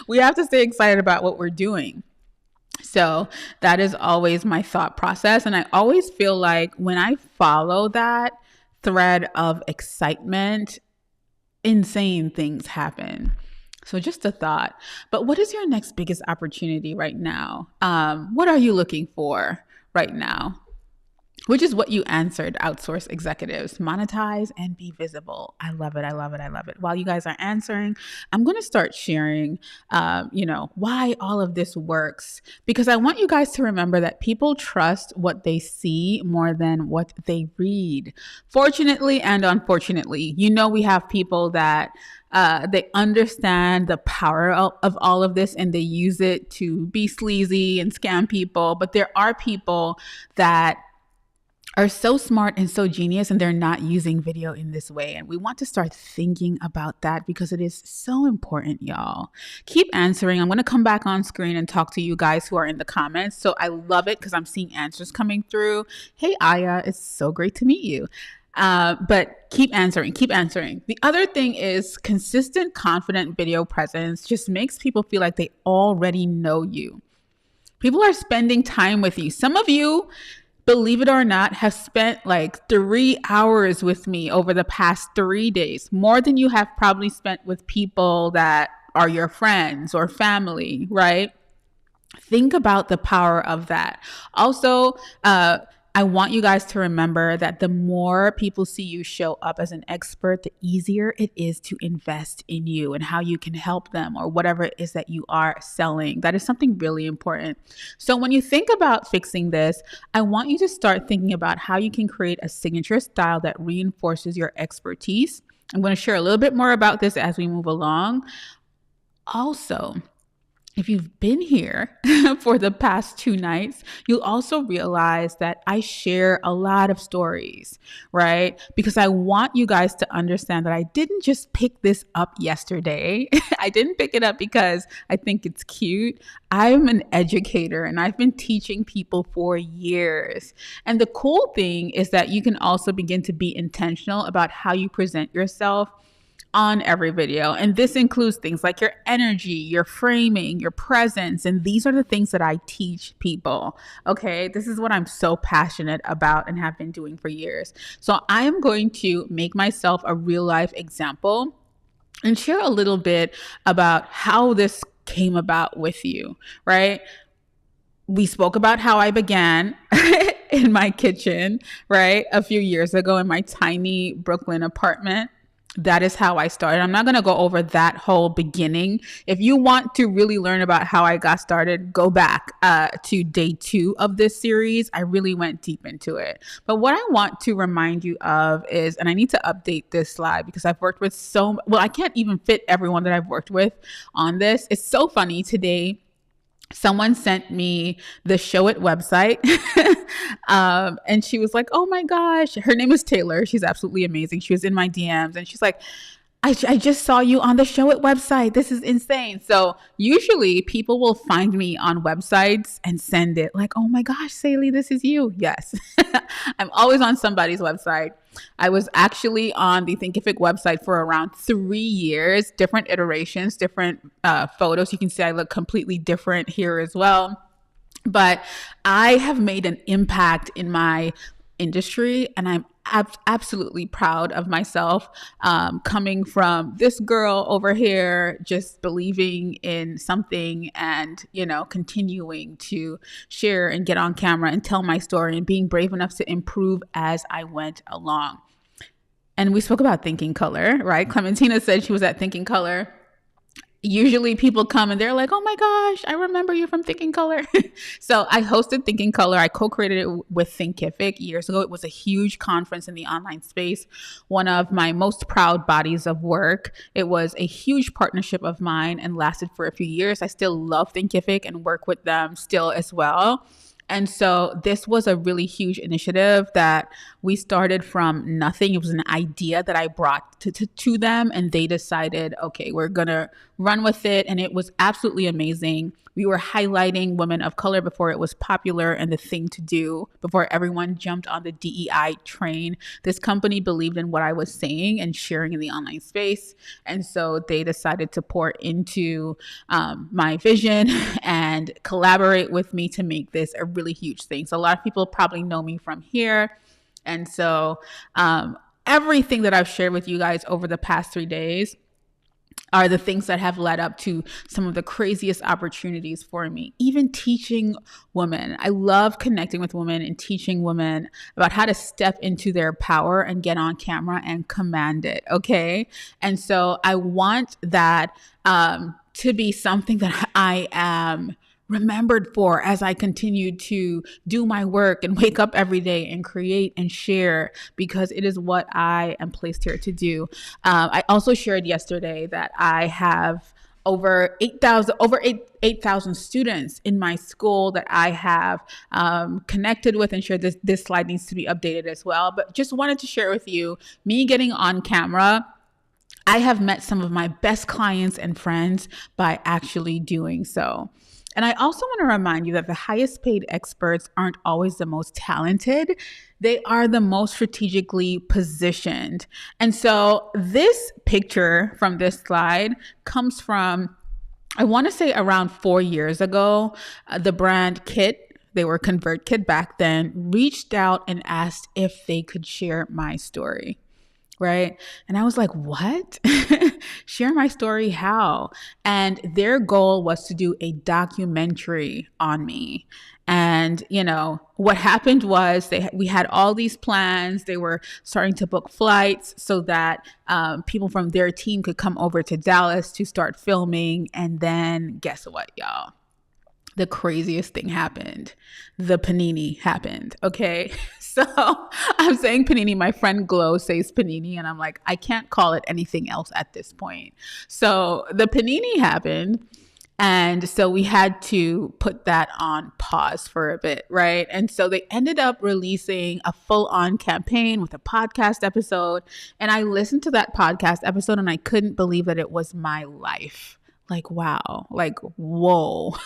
We have to stay excited about what we're doing. So that is always my thought process. And I always feel like when I follow that thread of excitement, insane things happen. So just a thought. But what is your next biggest opportunity right now? What are you looking for right now? Which is what you answered, outsource executives. Monetize and be visible. I love it. I love it. I love it. While you guys are answering, I'm going to start sharing, why all of this works. Because I want you guys to remember that people trust what they see more than what they read. Fortunately and unfortunately, we have people that they understand the power of all of this and they use it to be sleazy and scam people. But there are people that are so smart and so genius and they're not using video in this way. And we want to start thinking about that because it is so important, y'all. Keep answering. I'm going to come back on screen and talk to you guys who are in the comments. So I love it because I'm seeing answers coming through. Hey, Aya, it's so great to meet you. But keep answering. The other thing is consistent, confident video presence just makes people feel like they already know you. People are spending time with you. Some of you, believe it or not, have spent like 3 hours with me over the past 3 days, more than you have probably spent with people that are your friends or family, right? Think about the power of that. Also, I want you guys to remember that the more people see you show up as an expert, the easier it is to invest in you and how you can help them or whatever it is that you are selling. That is something really important. So when you think about fixing this, I want you to start thinking about how you can create a signature style that reinforces your expertise. I'm going to share a little bit more about this as we move along. Also, if you've been here for the past 2 nights, you'll also realize that I share a lot of stories, right? Because I want you guys to understand that I didn't just pick this up yesterday. I didn't pick it up because I think it's cute. I'm an educator and I've been teaching people for years. And the cool thing is that you can also begin to be intentional about how you present yourself on every video. And this includes things like your energy, your framing, your presence. And these are the things that I teach people. Okay. This is what I'm so passionate about and have been doing for years. So I am going to make myself a real life example and share a little bit about how this came about with you, right? We spoke about how I began in my kitchen, right? A few years ago in my tiny Brooklyn apartment. That is how I started. I'm not going to go over that whole beginning. If you want to really learn about how I got started, go back to day 2 of this series. I really went deep into it. But what I want to remind you of is, and I need to update this slide because I've worked with I can't even fit everyone that I've worked with on this. It's so funny today. Someone sent me the Showit website and she was like, oh my gosh, her name is Taylor. She's absolutely amazing. She was in my DMs and she's like, I just saw you on the Show It website. This is insane. So usually people will find me on websites and send it like, oh my gosh, Saley, this is you. Yes. I'm always on somebody's website. I was actually on the Thinkific website for around 3 years, different iterations, different photos. You can see I look completely different here as well. But I have made an impact in my industry, and I'm absolutely proud of myself, coming from this girl over here just believing in something and continuing to share and get on camera and tell my story and being brave enough to improve as I went along. And we spoke about Thinking Color, right? Clementina said she was at Thinking Color. Usually people come and they're like, oh my gosh, I remember you from Thinking Color. So I hosted Thinking Color. I co-created it with Thinkific years ago. It was a huge conference in the online space, one of my most proud bodies of work. It was a huge partnership of mine and lasted for a few years. I still love Thinkific and work with them still as well. And so this was a really huge initiative that we started from nothing. It was an idea that I brought to them, and they decided, okay, we're going to run with it. And it was absolutely amazing. We were highlighting women of color before it was popular and the thing to do, before everyone jumped on the DEI train. This company believed in what I was saying and sharing in the online space. And so they decided to pour into my vision and collaborate with me to make this a really huge thing. So a lot of people probably know me from here. And so everything that I've shared with you guys over the past 3 days are the things that have led up to some of the craziest opportunities for me. Even teaching women. I love connecting with women and teaching women about how to step into their power and get on camera and command it. Okay. And so I want that to be something that I am remembered for as I continue to do my work and wake up every day and create and share, because it is what I am placed here to do. I also shared yesterday that I have over 8,000 students in my school that I have connected with and shared. This slide needs to be updated as well, but just wanted to share with you me getting on camera. I have met some of my best clients and friends by actually doing so. And I also want to remind you that the highest paid experts aren't always the most talented. They are the most strategically positioned. And so this picture from this slide comes from, I want to say around 4 years ago. The brand Kit, they were ConvertKit back then, reached out and asked if they could share my story. Right. And I was like, what? Share my story? How? And their goal was to do a documentary on me. And, what happened was we had all these plans. They were starting to book flights so that people from their team could come over to Dallas to start filming. And then guess what, y'all? The craziest thing happened. The panini happened. Okay. So I'm saying panini. My friend Glow says panini. And I'm like, I can't call it anything else at this point. So the panini happened. And so we had to put that on pause for a bit. Right. And so they ended up releasing a full-on campaign with a podcast episode. And I listened to that podcast episode and I couldn't believe that it was my life. Like, wow, like, whoa,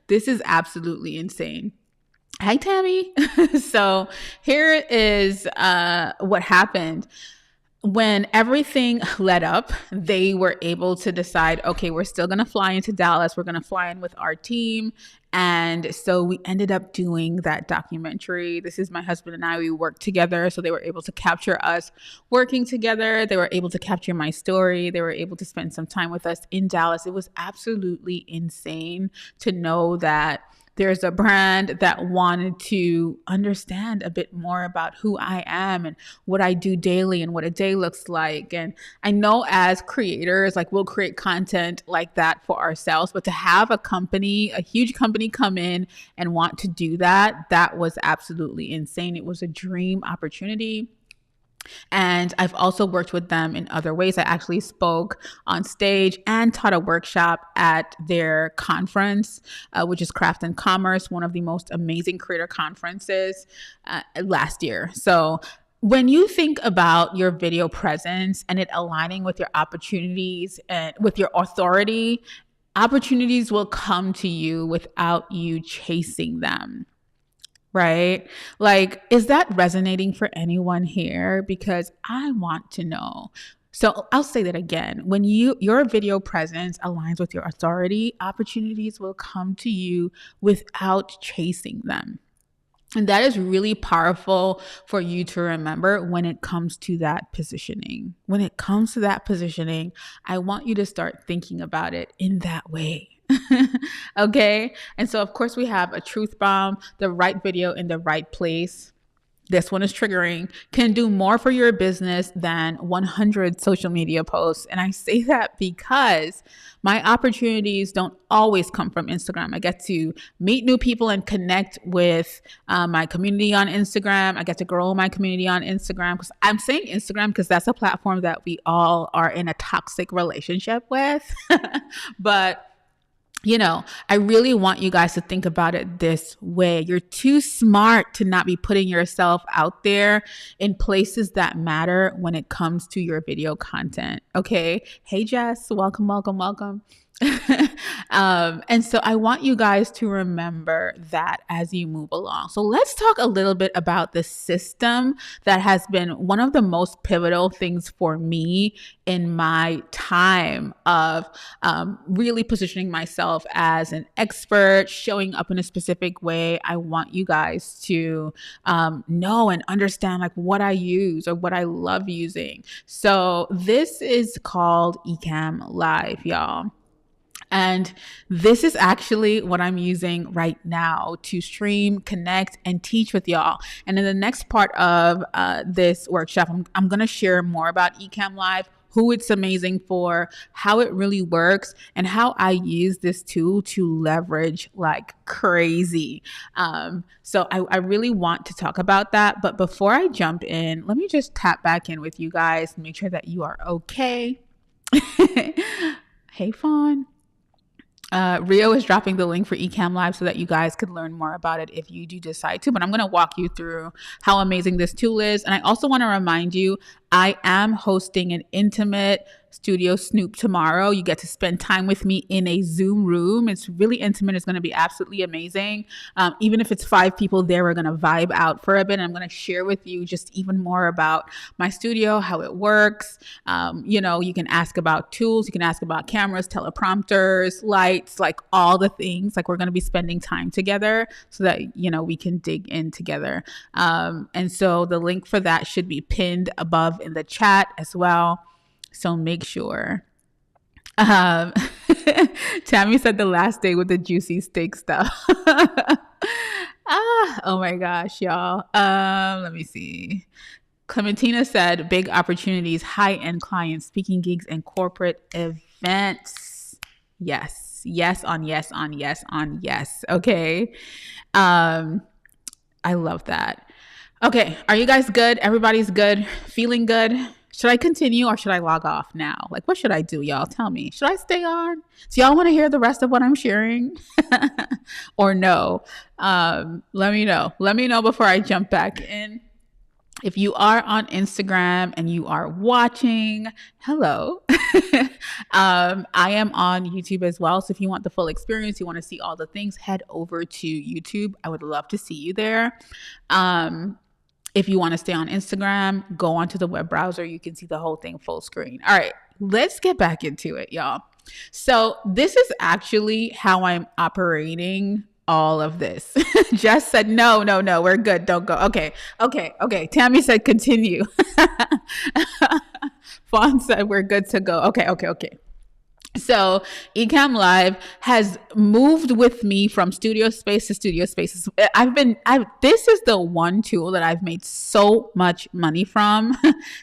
this is absolutely insane. Hi, Tammy. So here is what happened. When everything led up, they were able to decide, okay, we're still going to fly into Dallas. We're going to fly in with our team. And so we ended up doing that documentary. This is my husband and I. We worked together. So they were able to capture us working together. They were able to capture my story. They were able to spend some time with us in Dallas. It was absolutely insane to know that there's a brand that wanted to understand a bit more about who I am and what I do daily and what a day looks like. And I know as creators, like, we'll create content like that for ourselves, but to have a company, a huge company, come in and want to do that, that was absolutely insane. It was a dream opportunity. And I've also worked with them in other ways. I actually spoke on stage and taught a workshop at their conference, which is Craft and Commerce, one of the most amazing creator conferences last year. So when you think about your video presence and it aligning with your opportunities and with your authority, opportunities will come to you without you chasing them. Right? Like, is that resonating for anyone here? Because I want to know. So I'll say that again. When your video presence aligns with your authority, opportunities will come to you without chasing them. And that is really powerful for you to remember when it comes to that positioning. When it comes to that positioning, I want you to start thinking about it in that way. Okay. And so, of course, we have a truth bomb, the right video in the right place. This one is triggering, can do more for your business than 100 social media posts. And I say that because my opportunities don't always come from Instagram. I get to meet new people and connect with my community on Instagram. I get to grow my community on Instagram, because I'm saying Instagram because that's a platform that we all are in a toxic relationship with. But I really want you guys to think about it this way. You're too smart to not be putting yourself out there in places that matter when it comes to your video content. Okay. Hey, Jess, welcome, welcome, welcome. And so I want you guys to remember that as you move along. So let's talk a little bit about the system that has been one of the most pivotal things for me in my time of really positioning myself as an expert, showing up in a specific way. I want you guys to know and understand like what I use or what I love using. So this is called Ecamm Live, y'all. And this is actually what I'm using right now to stream, connect, and teach with y'all. And in the next part of this workshop, I'm going to share more about Ecamm Live, who it's amazing for, how it really works, and how I use this tool to leverage like crazy. So I really want to talk about that. But before I jump in, let me just tap back in with you guys, make sure that you are okay. Hey, Fawn. Rio is dropping the link for Ecamm Live so that you guys could learn more about it if you do decide to. But I'm going to walk you through how amazing this tool is. And I also want to remind you, I am hosting an intimate Studio Snoop tomorrow. You get to spend time with me in a Zoom room. It's really intimate. It's going to be absolutely amazing. Even if it's 5 people there, we're going to vibe out for a bit. And I'm going to share with you just even more about my studio, how it works. You can ask about tools. You can ask about cameras, teleprompters, lights, like all the things. Like we're going to be spending time together so that, we can dig in together. And so the link for that should be pinned above in the chat as well. So make sure. Tammy said the last day with the juicy steak stuff. Oh my gosh, y'all. Let me see. Clementina said big opportunities, high-end clients, speaking gigs, and corporate events. Yes. Yes on yes on yes on yes. Okay. I love that. Okay. Are you guys good? Everybody's good? Feeling good? Should I continue or should I log off now? Like, what should I do, y'all? Tell me. Should I stay on? Do y'all want to hear the rest of what I'm sharing? Or no? Let me know. Let me know before I jump back in. If you are on Instagram and you are watching, hello. I am on YouTube as well. So if you want the full experience, you want to see all the things, head over to YouTube. I would love to see you there. If you want to stay on Instagram, go onto the web browser. You can see the whole thing full screen. All right, let's get back into it, y'all. So this is actually how I'm operating all of this. Jess said, no, we're good. Don't go. Okay. Tammy said, continue. Fawn said, we're good to go. Okay. So Ecamm Live has moved with me from studio space to studio spaces. This is the one tool that I've made so much money from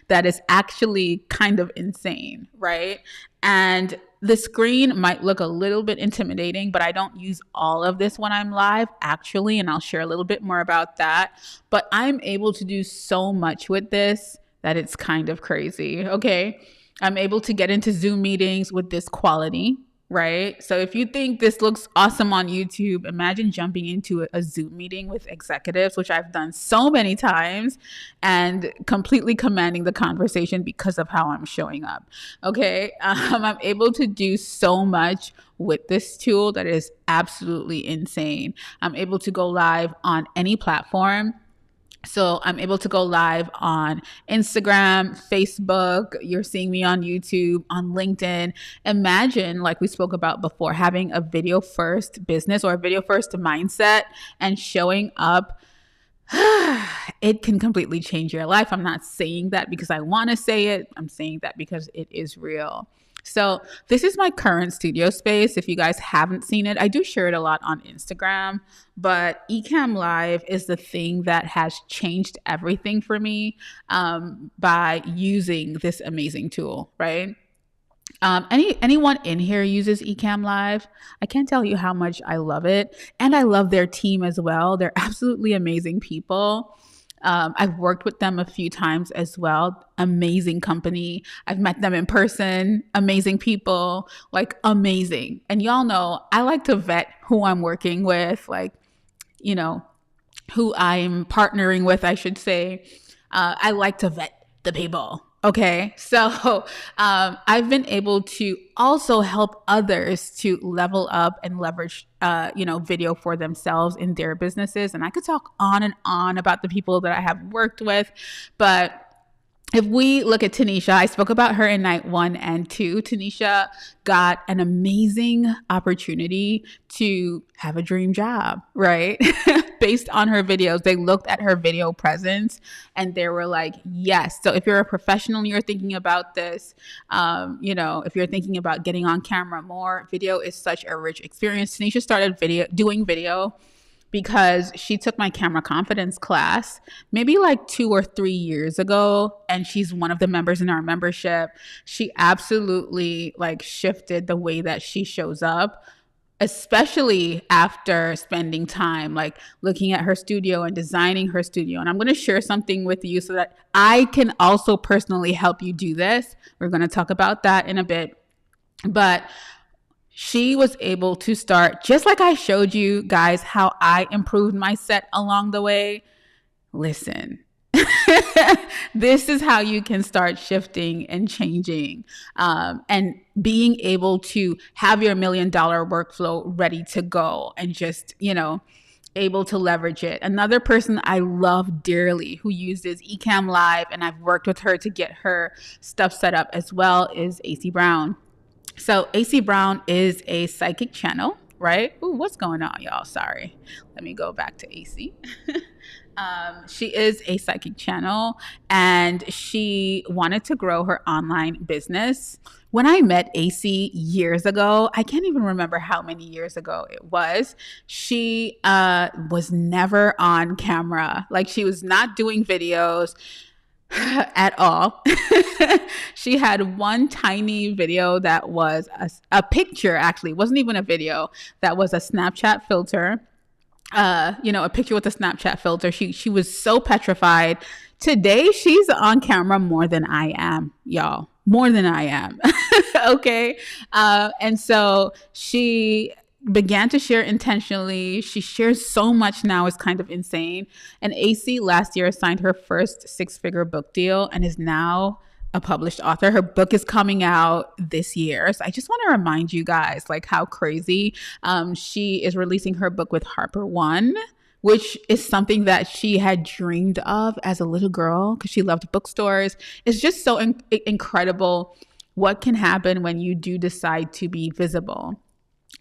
that is actually kind of insane, right? And the screen might look a little bit intimidating, but I don't use all of this when I'm live actually, and I'll share a little bit more about that. But I'm able to do so much with this that it's kind of crazy, okay? I'm able to get into Zoom meetings with this quality. right? So if you think this looks awesome on YouTube, imagine jumping into a Zoom meeting with executives, which I've done so many times, and completely commanding the conversation because of how I'm showing up. Okay. I'm able to do so much with this tool that is absolutely insane. I'm able to go live on any platform. So I'm able to go live on Instagram, Facebook. You're seeing me on YouTube, on LinkedIn. Imagine, like we spoke about before, having a video first business or a video first mindset and showing up. It can completely change your life. I'm not saying that because I want to say it. I'm saying that because it is real. So this is my current studio space. If you guys haven't seen it, I do share it a lot on Instagram, but Ecamm Live is the thing that has changed everything for me by using this amazing tool, right? Anyone in here uses Ecamm Live? I can't tell you how much I love it, and I love their team as well. They're absolutely amazing people. I've worked with them a few times as well. Amazing company. I've met them in person. Amazing people, like amazing. And y'all know I like to vet who I'm working with, like, you know, who I'm partnering with, I should say. I like to vet the people. Okay, so I've been able to also help others to level up and leverage, video for themselves in their businesses. And I could talk on and on about the people that I have worked with, but if we look at Tanisha, I spoke about her in night 1 and 2. Tanisha got an amazing opportunity to have a dream job, right? Based on her videos. They looked at her video presence and they were like, yes. So if you're a professional and you're thinking about this, if you're thinking about getting on camera more, video is such a rich experience. Tanisha started doing video because she took my camera confidence class maybe like 2 or 3 years ago, and she's one of the members in our membership. She absolutely like shifted the way that she shows up, especially after spending time like looking at her studio and designing her studio. And I'm going to share something with you so that I can also personally help you do this. We're going to talk about that in a bit. But she was able to start, just like I showed you guys how I improved my set along the way. Listen, this is how you can start shifting and changing, and being able to have your $1 million workflow ready to go and just, able to leverage it. Another person I love dearly who uses Ecamm Live, and I've worked with her to get her stuff set up as well, is AC Brown. So AC Brown is a psychic channel, right? Ooh, what's going on, y'all? Sorry. Let me go back to AC. She is a psychic channel, and she wanted to grow her online business. When I met AC years ago, I can't even remember how many years ago it was, she was never on camera. Like, she was not doing videos at all. She had one tiny video that was a picture, actually. It wasn't even a video. That was a Snapchat filter. A picture with a Snapchat filter. She was so petrified. Today, she's on camera more than I am, y'all. More than I am. Okay. And so she began to share intentionally. She shares so much now, it's kind of insane. And AC last year signed her first 6-figure book deal and is now a published author. Her book is coming out this year. So I just want to remind you guys, like, how crazy. She is releasing her book with Harper One, which is something that she had dreamed of as a little girl because she loved bookstores. It's just so incredible what can happen when you do decide to be visible.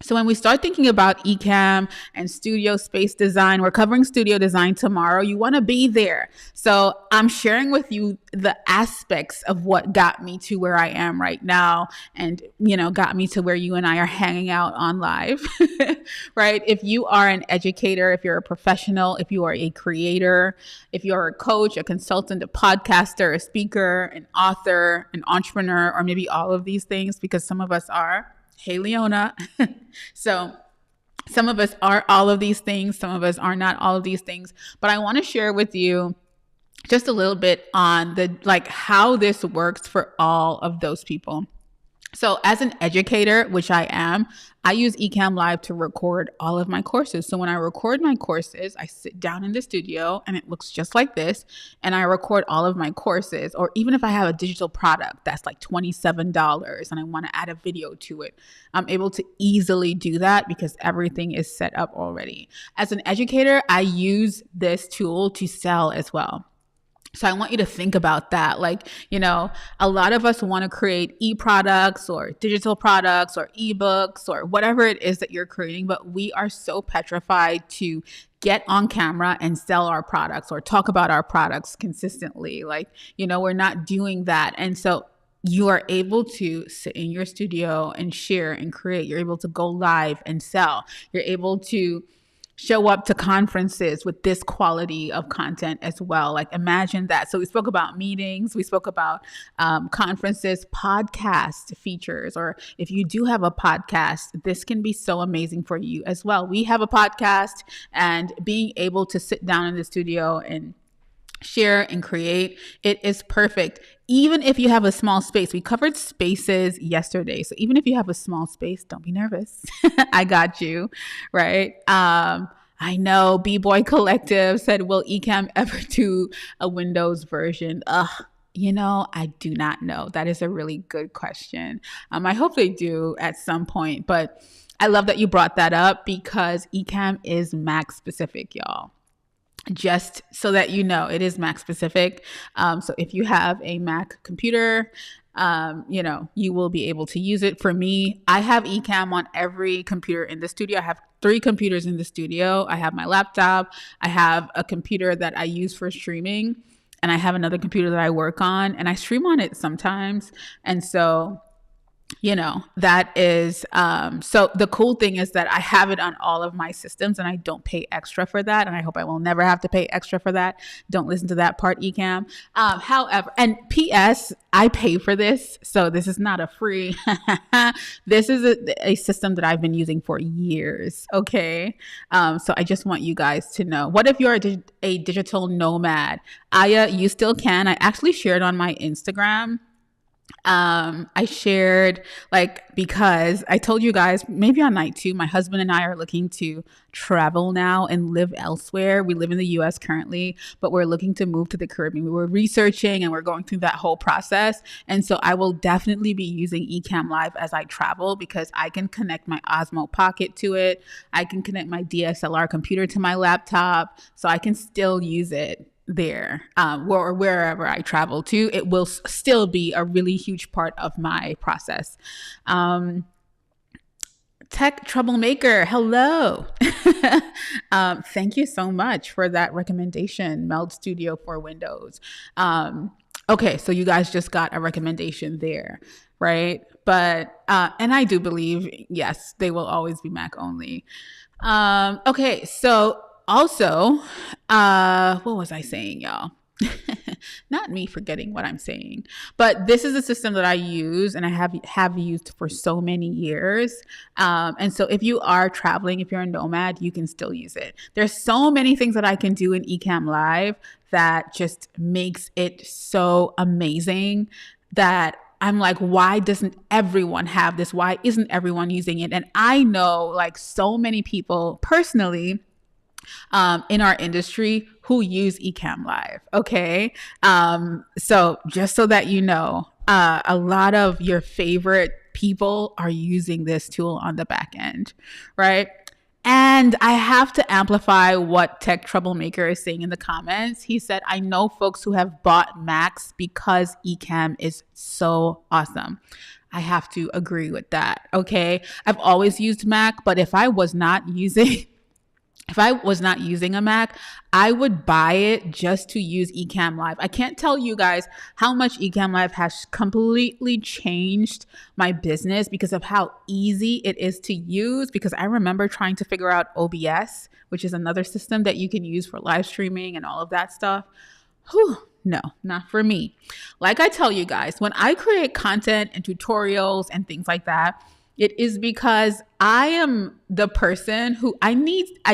So when we start thinking about Ecamm and studio space design, we're covering studio design tomorrow. You want to be there. So I'm sharing with you the aspects of what got me to where I am right now and, got me to where you and I are hanging out on live, right? If you are an educator, if you're a professional, if you are a creator, if you're a coach, a consultant, a podcaster, a speaker, an author, an entrepreneur, or maybe all of these things, because some of us are. Hey, Leona. So some of us are all of these things. Some of us are not all of these things. But I want to share with you just a little bit on how this works for all of those people. So as an educator, which I am, I use Ecamm Live to record all of my courses. So when I record my courses, I sit down in the studio and it looks just like this, and I record all of my courses. Or even if I have a digital product that's like $27 and I want to add a video to it, I'm able to easily do that because everything is set up already. As an educator, I use this tool to sell as well. So I want you to think about that. Like, a lot of us want to create e-products or digital products or ebooks or whatever it is that you're creating, but we are so petrified to get on camera and sell our products or talk about our products consistently. Like, we're not doing that. And so you are able to sit in your studio and share and create. You're able to go live and sell. You're able to show up to conferences with this quality of content as well. Like, imagine that. So we spoke about meetings, we spoke about conferences, podcast features, or if you do have a podcast, this can be so amazing for you as well. We have a podcast, and being able to sit down in the studio and share and create, it is perfect. Even if you have a small space, we covered spaces yesterday. So even if you have a small space, don't be nervous. I got you, right? I know B-Boy Collective said, will Ecamm ever do a Windows version? I do not know. That is a really good question. I hope they do at some point, but I love that you brought that up because Ecamm is Mac specific, y'all. Just so that you know, it is Mac specific. So if you have a Mac computer, you will be able to use it. For me, I have Ecamm on every computer in the studio. I have 3 computers in the studio. I have my laptop. I have a computer that I use for streaming, and I have another computer that I work on, and I stream on it sometimes. And so that is, so the cool thing is that I have it on all of my systems and I don't pay extra for that. And I hope I will never have to pay extra for that. Don't listen to that part, Ecamm. However, and PS, I pay for this. So this is not a free, this is a system that I've been using for years. Okay. So I just want you guys to know, what if you're a digital nomad? Aya, you still can. I actually shared on my Instagram. I shared, because I told you guys maybe on night 2, my husband and I are looking to travel now and live elsewhere. We live in the US currently, but we're looking to move to the Caribbean. We were researching and we're going through that whole process. And so I will definitely be using Ecamm Live as I travel because I can connect my Osmo Pocket to it. I can connect my DSLR computer to my laptop, so I can still use it there, or wherever I travel to. It will still be a really huge part of my process. Tech Troublemaker, hello. Thank you so much for that recommendation, Meld Studio for Windows. Okay, so you guys just got a recommendation there, right? But, and I do believe, yes, they will always be Mac only. Okay, so also, what was I saying, y'all? Not me forgetting what I'm saying, but this is a system that I use and I have used for so many years. And so if you are traveling, if you're a nomad, you can still use it. There's so many things that I can do in Ecamm Live that just makes it so amazing that I'm like, why doesn't everyone have this? Why isn't everyone using it? And I know so many people personally in our industry who use Ecamm Live. Okay. So just so that you know, a lot of your favorite people are using this tool on the back end, right? And I have to amplify what Tech Troublemaker is saying in the comments. He said, I know folks who have bought Macs because Ecamm is so awesome. I have to agree with that. Okay. I've always used Mac, but if I was not using a Mac, I would buy it just to use Ecamm Live. I can't tell you guys how much Ecamm Live has completely changed my business because of how easy it is to use. Because I remember trying to figure out OBS, which is another system that you can use for live streaming and all of that stuff. Whew. No, not for me. Like I tell you guys, when I create content and tutorials and things like that, It is because I am the person who I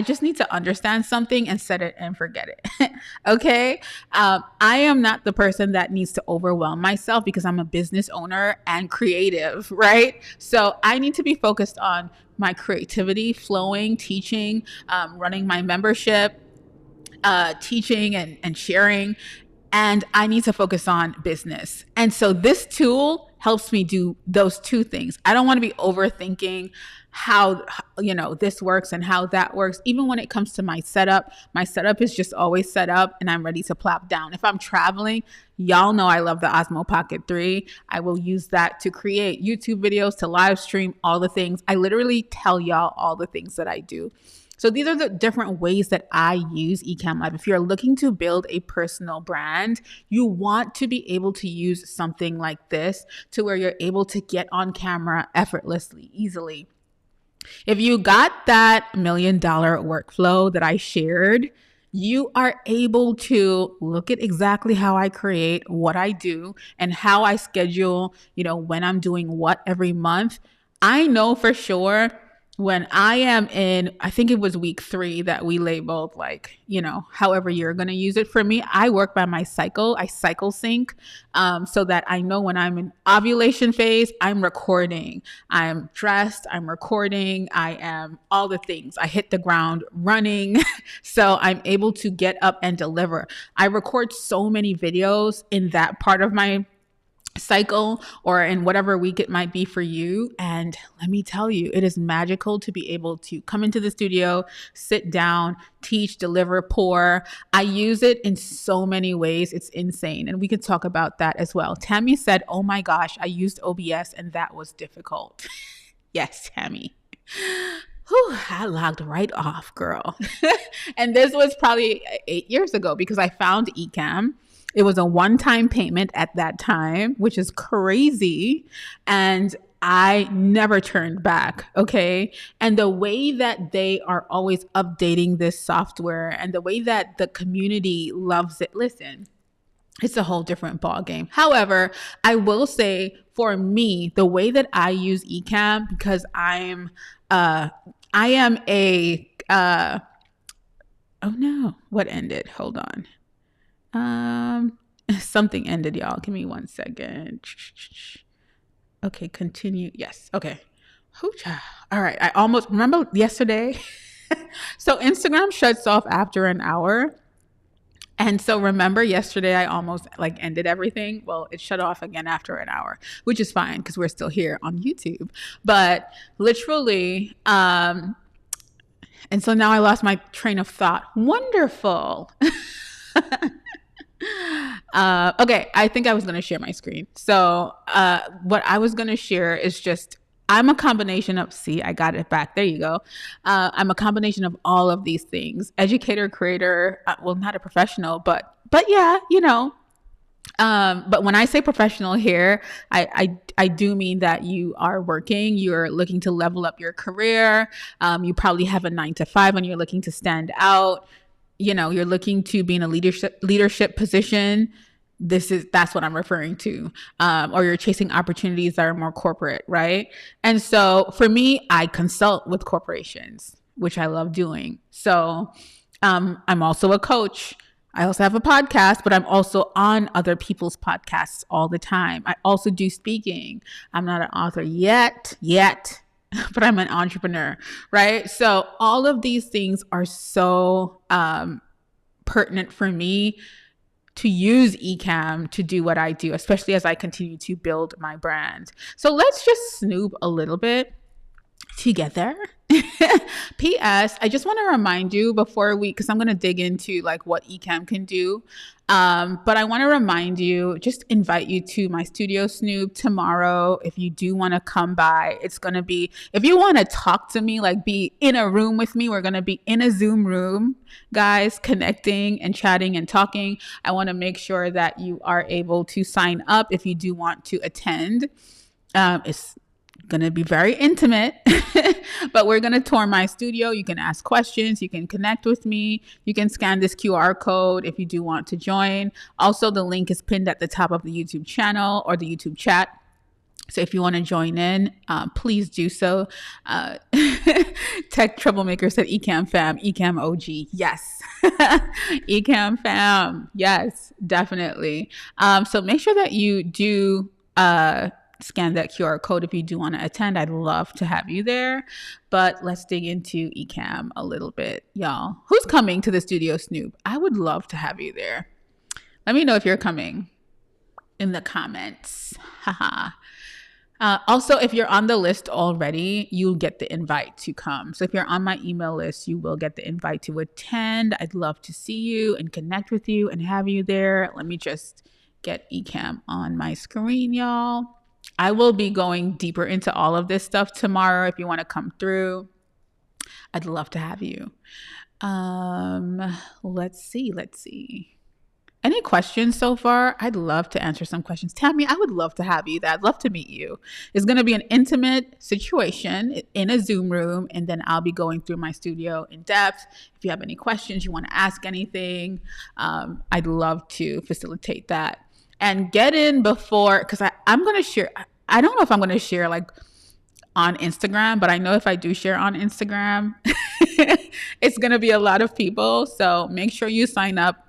just need to understand something and set it and forget it. Okay. I am not the person that needs to overwhelm myself because I'm a business owner and creative, right? So I need to be focused on my creativity, flowing, teaching, running my membership, teaching and sharing, and I need to focus on business. And so this tool helps me do those two things. I don't want to be overthinking how this works and how that works. Even when it comes to my setup is just always set up and I'm ready to plop down. If I'm traveling, y'all know I love the Osmo Pocket 3. I will use that to create YouTube videos, to live stream, all the things. I literally tell y'all all the things that I do. So these are the different ways that I use Ecamm Live. If you're looking to build a personal brand, you want to be able to use something like this to where you're able to get on camera effortlessly, easily. If you got that $1 million workflow that I shared, you are able to look at exactly how I create, what I do, and how I schedule, when I'm doing what every month. I know for sure when I am in, I think it was week 3 that we labeled however you're going to use it. For me, I work by my cycle. I cycle sync so that I know when I'm in ovulation phase, I'm recording. I'm dressed, I'm recording, I am all the things. I hit the ground running. So I'm able to get up and deliver. I record so many videos in that part of my cycle or in whatever week it might be for you. And let me tell you, it is magical to be able to come into the studio, sit down, teach, deliver, pour. I use it in so many ways. It's insane. And we could talk about that as well. Tammy said, oh my gosh, I used OBS and that was difficult. Yes, Tammy. Whew, I logged right off, girl. And this was probably 8 years ago because I found Ecamm. It was a one-time payment at that time, which is crazy. And I never turned back. Okay. And the way that they are always updating this software and the way that the community loves it, listen, it's a whole different ball game. However, I will say for me, the way that I use Ecamm, because I am a, oh no, what ended? Hold on. Something ended, y'all. Give me 1 second. Okay, continue. Yes. Okay. All right. I almost remember yesterday. So Instagram shuts off after an hour. And so remember yesterday, I almost ended everything. Well, it shut off again after an hour, which is fine because we're still here on YouTube. But literally, and so now I lost my train of thought. Wonderful. Okay, I think I was going to share my screen. So what I was going to share is just, I'm a combination of, see, I got it back. There you go. I'm a combination of all of these things. Educator, creator, well, not a professional, but yeah, but when I say professional here, I do mean that you are working, you're looking to level up your career. You probably have a 9-to-5 and you're looking to stand out. You're looking to be in a leadership position. That's what I'm referring to. Or you're chasing opportunities that are more corporate, right? And so for me, I consult with corporations, which I love doing. So I'm also a coach. I also have a podcast, but I'm also on other people's podcasts all the time. I also do speaking. I'm not an author yet, but I'm an entrepreneur, right? So all of these things are so pertinent for me to use Ecamm to do what I do, especially as I continue to build my brand. So let's just snoop a little bit together. P.S. I just want to remind you because I'm going to dig into what Ecamm can do. But I want to remind you, just invite you to my studio snoop tomorrow. If you do want to come by, it's going to be, if you want to talk to me, be in a room with me, we're going to be in a Zoom room, guys, connecting and chatting and talking. I want to make sure that you are able to sign up if you do want to attend. It's going to be very intimate, but we're going to tour my studio. You can ask questions. You can connect with me. You can scan this QR code if you do want to join. Also, the link is pinned at the top of the YouTube channel or the YouTube chat. So if you want to join in, please do so. Tech Troublemaker said Ecamm fam, Ecamm OG. Yes. Ecamm fam. Yes, definitely. So make sure that you do scan that QR code if you do want to attend. I'd love to have you there. But let's dig into Ecamm a little bit, y'all. Who's coming to the Studio Snoop? I would love to have you there. Let me know if you're coming in the comments. Haha. Also, if you're on the list already, you'll get the invite to come. So if you're on my email list, you will get the invite to attend. I'd love to see you and connect with you and have you there. Let me just get Ecamm on my screen, y'all. I will be going deeper into all of this stuff tomorrow. If you want to come through, I'd love to have you. Let's see. Any questions so far? I'd love to answer some questions. Tammy, I would love to have you. I'd love to meet you. It's going to be an intimate situation in a Zoom room, and then I'll be going through my studio in depth. If you have any questions, you want to ask anything, I'd love to facilitate that. And get in before, because I'm going to share. I don't know if I'm going to share like on Instagram, but I know if I do share on Instagram, it's going to be a lot of people. So make sure you sign up,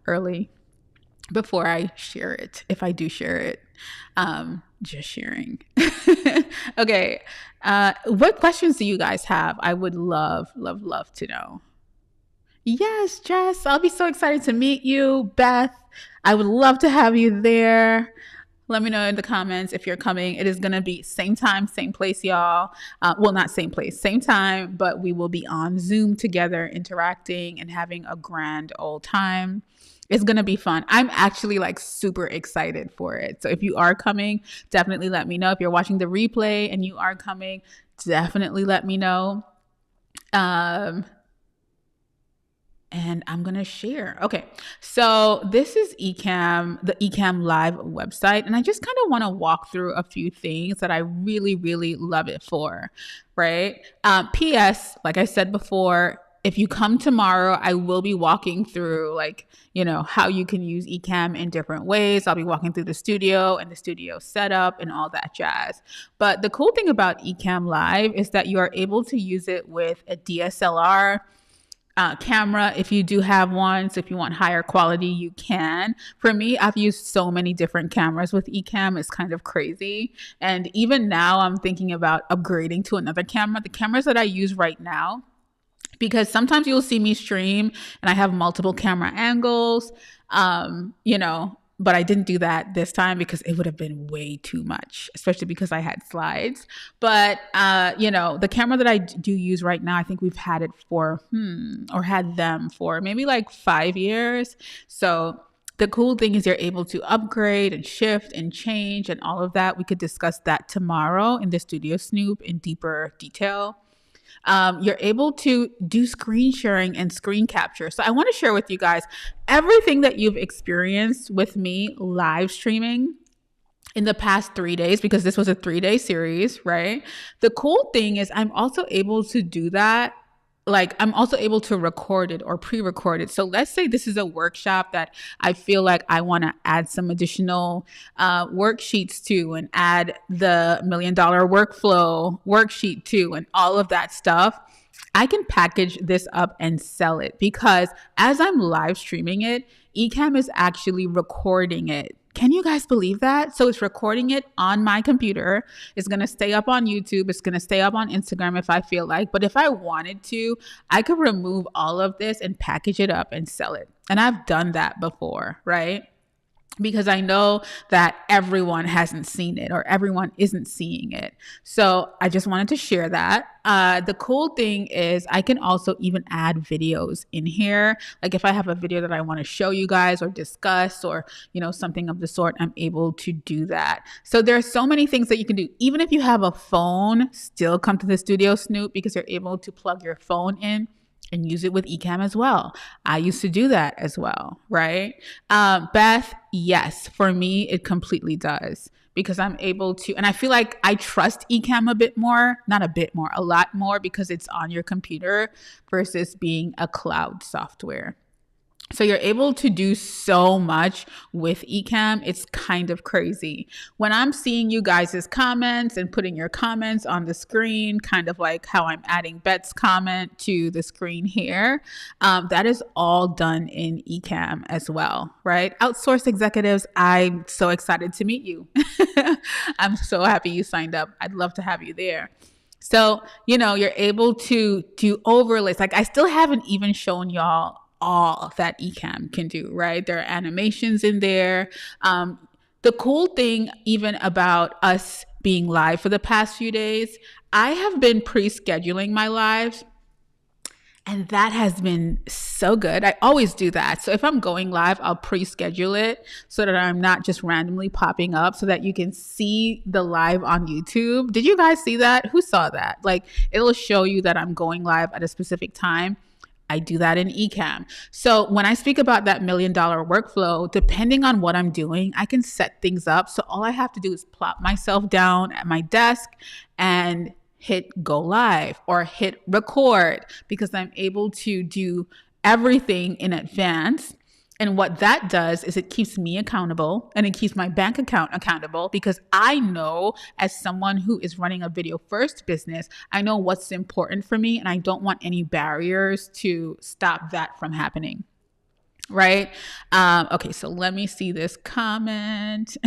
early before I share it. If I do share it, just sharing. Okay. What questions do you guys have? I would love to know. Yes, Jess, I'll be so excited to meet you. Beth, I would love to have you there. Let me know in the comments if you're coming. It is going to be same time, same place, y'all. Well, not same place, same time, but we will be on Zoom together, interacting and having a grand old time. It's going to be fun. I'm actually like super excited for it. So if you are coming, definitely let me know. If you're watching the replay and you are coming, definitely let me know. And I'm going to share. Okay. So this is Ecamm, the Ecamm Live website. And I just kind of want to walk through a few things that I really, really love it for, right? P.S., like I said before, if you come tomorrow, I will be walking through how you can use Ecamm in different ways. I'll be walking through the studio and the studio setup and all that jazz. But the cool thing about Ecamm Live is that you are able to use it with a DSLR camera if you do have one. So if you want higher quality, you can. For me, I've used so many different cameras with Ecamm. It's kind of crazy. And even now I'm thinking about upgrading to another camera. The cameras that I use right now, because sometimes you'll see me stream and I have multiple camera angles, but I didn't do that this time because it would have been way too much, especially because I had slides. But, the camera that I do use right now, I think we've had it for, had them for maybe like 5 years. So the cool thing is you're able to upgrade and shift and change and all of that. We could discuss that tomorrow in the Studio Snoop in deeper detail. You're able to do screen sharing and screen capture. So I want to share with you guys everything that you've experienced with me live streaming in the past 3 days, because this was a 3-day series, right? The cool thing is I'm also able to do that. Like I'm also able to record it or pre-record it. So let's say this is a workshop that I feel like I want to add some additional worksheets to, and add the $1 Million Workflow worksheet to, and all of that stuff. I can package this up and sell it, because as I'm live streaming it, Ecamm is actually recording it. Can you guys believe that? So it's recording it on my computer. It's going to stay up on YouTube. It's going to stay up on Instagram if I feel like. But if I wanted to, I could remove all of this and package it up and sell it. And I've done that before, right? Because I know that everyone hasn't seen it or everyone isn't seeing it. So I just wanted to share that. The cool thing is I can also even add videos in here. Like if I have a video that I want to show you guys or discuss, or, something of the sort, I'm able to do that. So there are so many things that you can do. Even if you have a phone, still come to the Studio Snoop, because you're able to plug your phone in and use it with Ecamm as well. I used to do that as well, right? Beth, yes, for me, it completely does, because I'm able to, and I feel like I trust Ecamm a lot more, because it's on your computer versus being a cloud software. So you're able to do so much with Ecamm. It's kind of crazy. When I'm seeing you guys' comments and putting your comments on the screen, kind of like how I'm adding Bet's comment to the screen here, that is all done in Ecamm as well, right? Outsource executives, I'm so excited to meet you. I'm so happy you signed up. I'd love to have you there. So, you're able to do overlays. Like I still haven't even shown y'all all that Ecamm can do, right? There are animations in there. The cool thing even about us being live for the past few days, I have been pre-scheduling my lives, and that has been so good. I always do that. So if I'm going live, I'll pre-schedule it so that I'm not just randomly popping up, so that you can see the live on YouTube. Did you guys see that? Who saw that? Like, it'll show you that I'm going live at a specific time. I do that in Ecamm. So when I speak about that $1 million workflow, depending on what I'm doing, I can set things up. So all I have to do is plop myself down at my desk and hit go live or hit record, because I'm able to do everything in advance. And what that does is it keeps me accountable, and it keeps my bank account accountable, because I know, as someone who is running a video first business, I know what's important for me, and I don't want any barriers to stop that from happening. Right? Okay, so let me see this comment.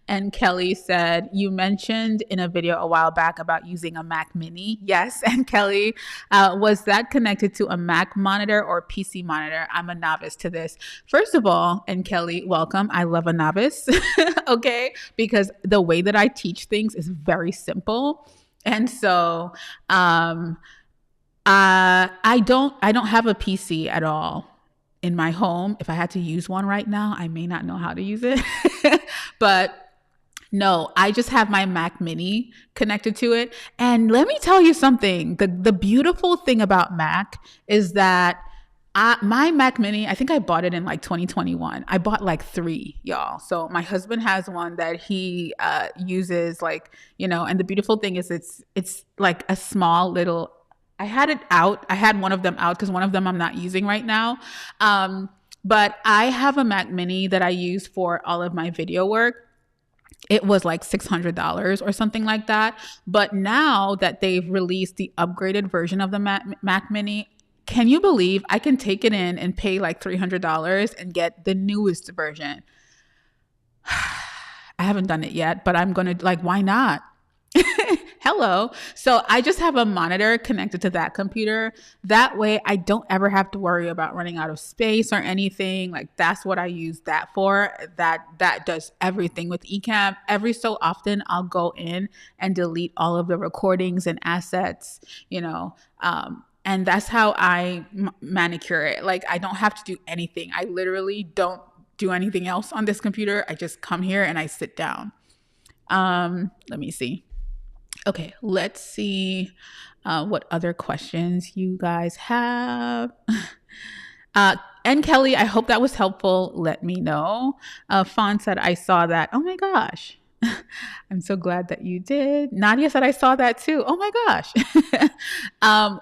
And Kelly said, you mentioned in a video a while back about using a Mac Mini. Yes, and Kelly, was that connected to a Mac monitor or PC monitor? I'm a novice to this. First of all, and Kelly, welcome. I love a novice, okay? Because the way that I teach things is very simple. And so I don't have a PC at all in my home. If I had to use one right now, I may not know how to use it. But no, I just have my Mac Mini connected to it. And let me tell you something. The beautiful thing about Mac is that my Mac Mini, I think I bought it in like 2021. I bought like 3, y'all. So my husband has one that he uses, like, and the beautiful thing is it's like a small little, I had one of them out because one of them I'm not using right now. But I have a Mac Mini that I use for all of my video work. It was like $600 or something like that. But now that they've released the upgraded version of the Mac Mini, can you believe I can take it in and pay like $300 and get the newest version? I haven't done it yet, but I'm going to, like, why not? Hello. So I just have a monitor connected to that computer. That way I don't ever have to worry about running out of space or anything. Like, that's what I use that for. That does everything with Ecamm. Every so often I'll go in and delete all of the recordings and assets, and that's how I manicure it. Like, I don't have to do anything. I literally don't do anything else on this computer. I just come here and I sit down. Let me see. Okay, let's see what other questions you guys have. And Kelly, I hope that was helpful. Let me know. Fawn said, I saw that. Oh my gosh. I'm so glad that you did. Nadia said, I saw that too. Oh my gosh.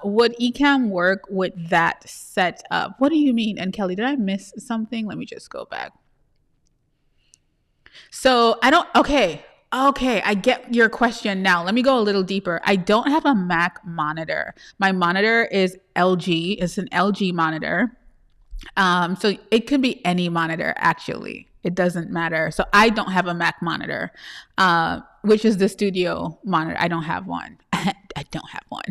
Would Ecamm work with that setup? What do you mean? And Kelly, did I miss something? Let me just go back. So okay, I get your question now. Let me go a little deeper. I don't have a Mac monitor. My monitor is LG. It's an LG monitor. So it could be any monitor, actually. It doesn't matter. So I don't have a Mac monitor, which is the studio monitor. I don't have one. I don't have one.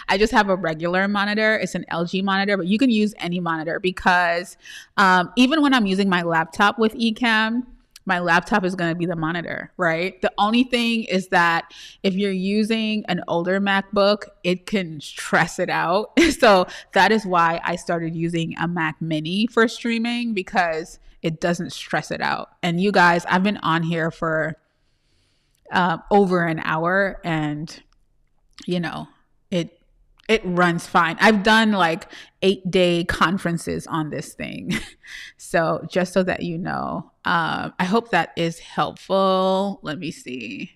I just have a regular monitor. It's an LG monitor, but you can use any monitor, because even when I'm using my laptop with Ecamm, my laptop is going to be the monitor, right? The only thing is that if you're using an older MacBook, it can stress it out. So that is why I started using a Mac Mini for streaming, because it doesn't stress it out. And you guys, I've been on here for over an hour, and it runs fine. I've done like 8-day conferences on this thing. So just so that you know, I hope that is helpful. Let me see.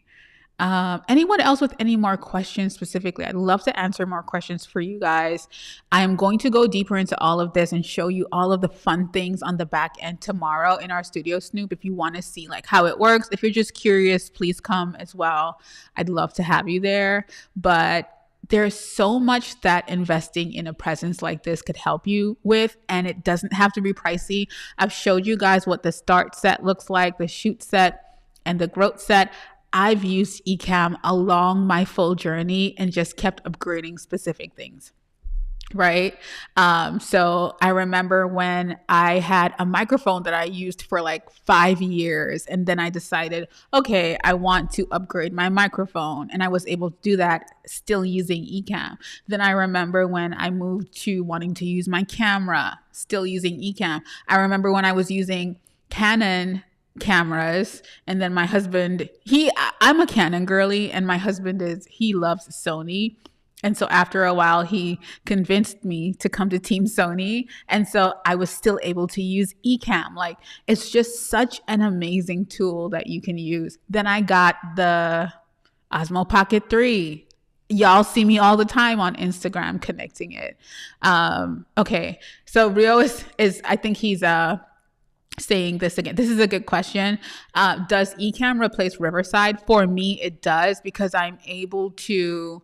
Anyone else with any more questions specifically? I'd love to answer more questions for you guys. I am going to go deeper into all of this and show you all of the fun things on the back end tomorrow in our Studio Snoop. If you want to see like how it works, if you're just curious, please come as well. I'd love to have you there. But there's so much that investing in a presence like this could help you with, and it doesn't have to be pricey. I've showed you guys what the start set looks like, the shoot set, and the growth set. I've used Ecamm along my full journey and just kept upgrading specific things, right? So I remember when I had a microphone that I used for like 5 years, and then I decided, okay, I want to upgrade my microphone, and I was able to do that still using Ecamm. Then I remember when I moved to wanting to use my camera, still using Ecamm. I remember when I was using Canon cameras, and then my husband, I'm a Canon girly, and my husband he loves Sony. And so after a while, he convinced me to come to Team Sony. And so I was still able to use Ecamm. Like, it's just such an amazing tool that you can use. Then I got the Osmo Pocket 3. Y'all see me all the time on Instagram connecting it. Okay. So Rio is I think he's saying this again. This is a good question. Does Ecamm replace Riverside? For me, it does, because I'm able to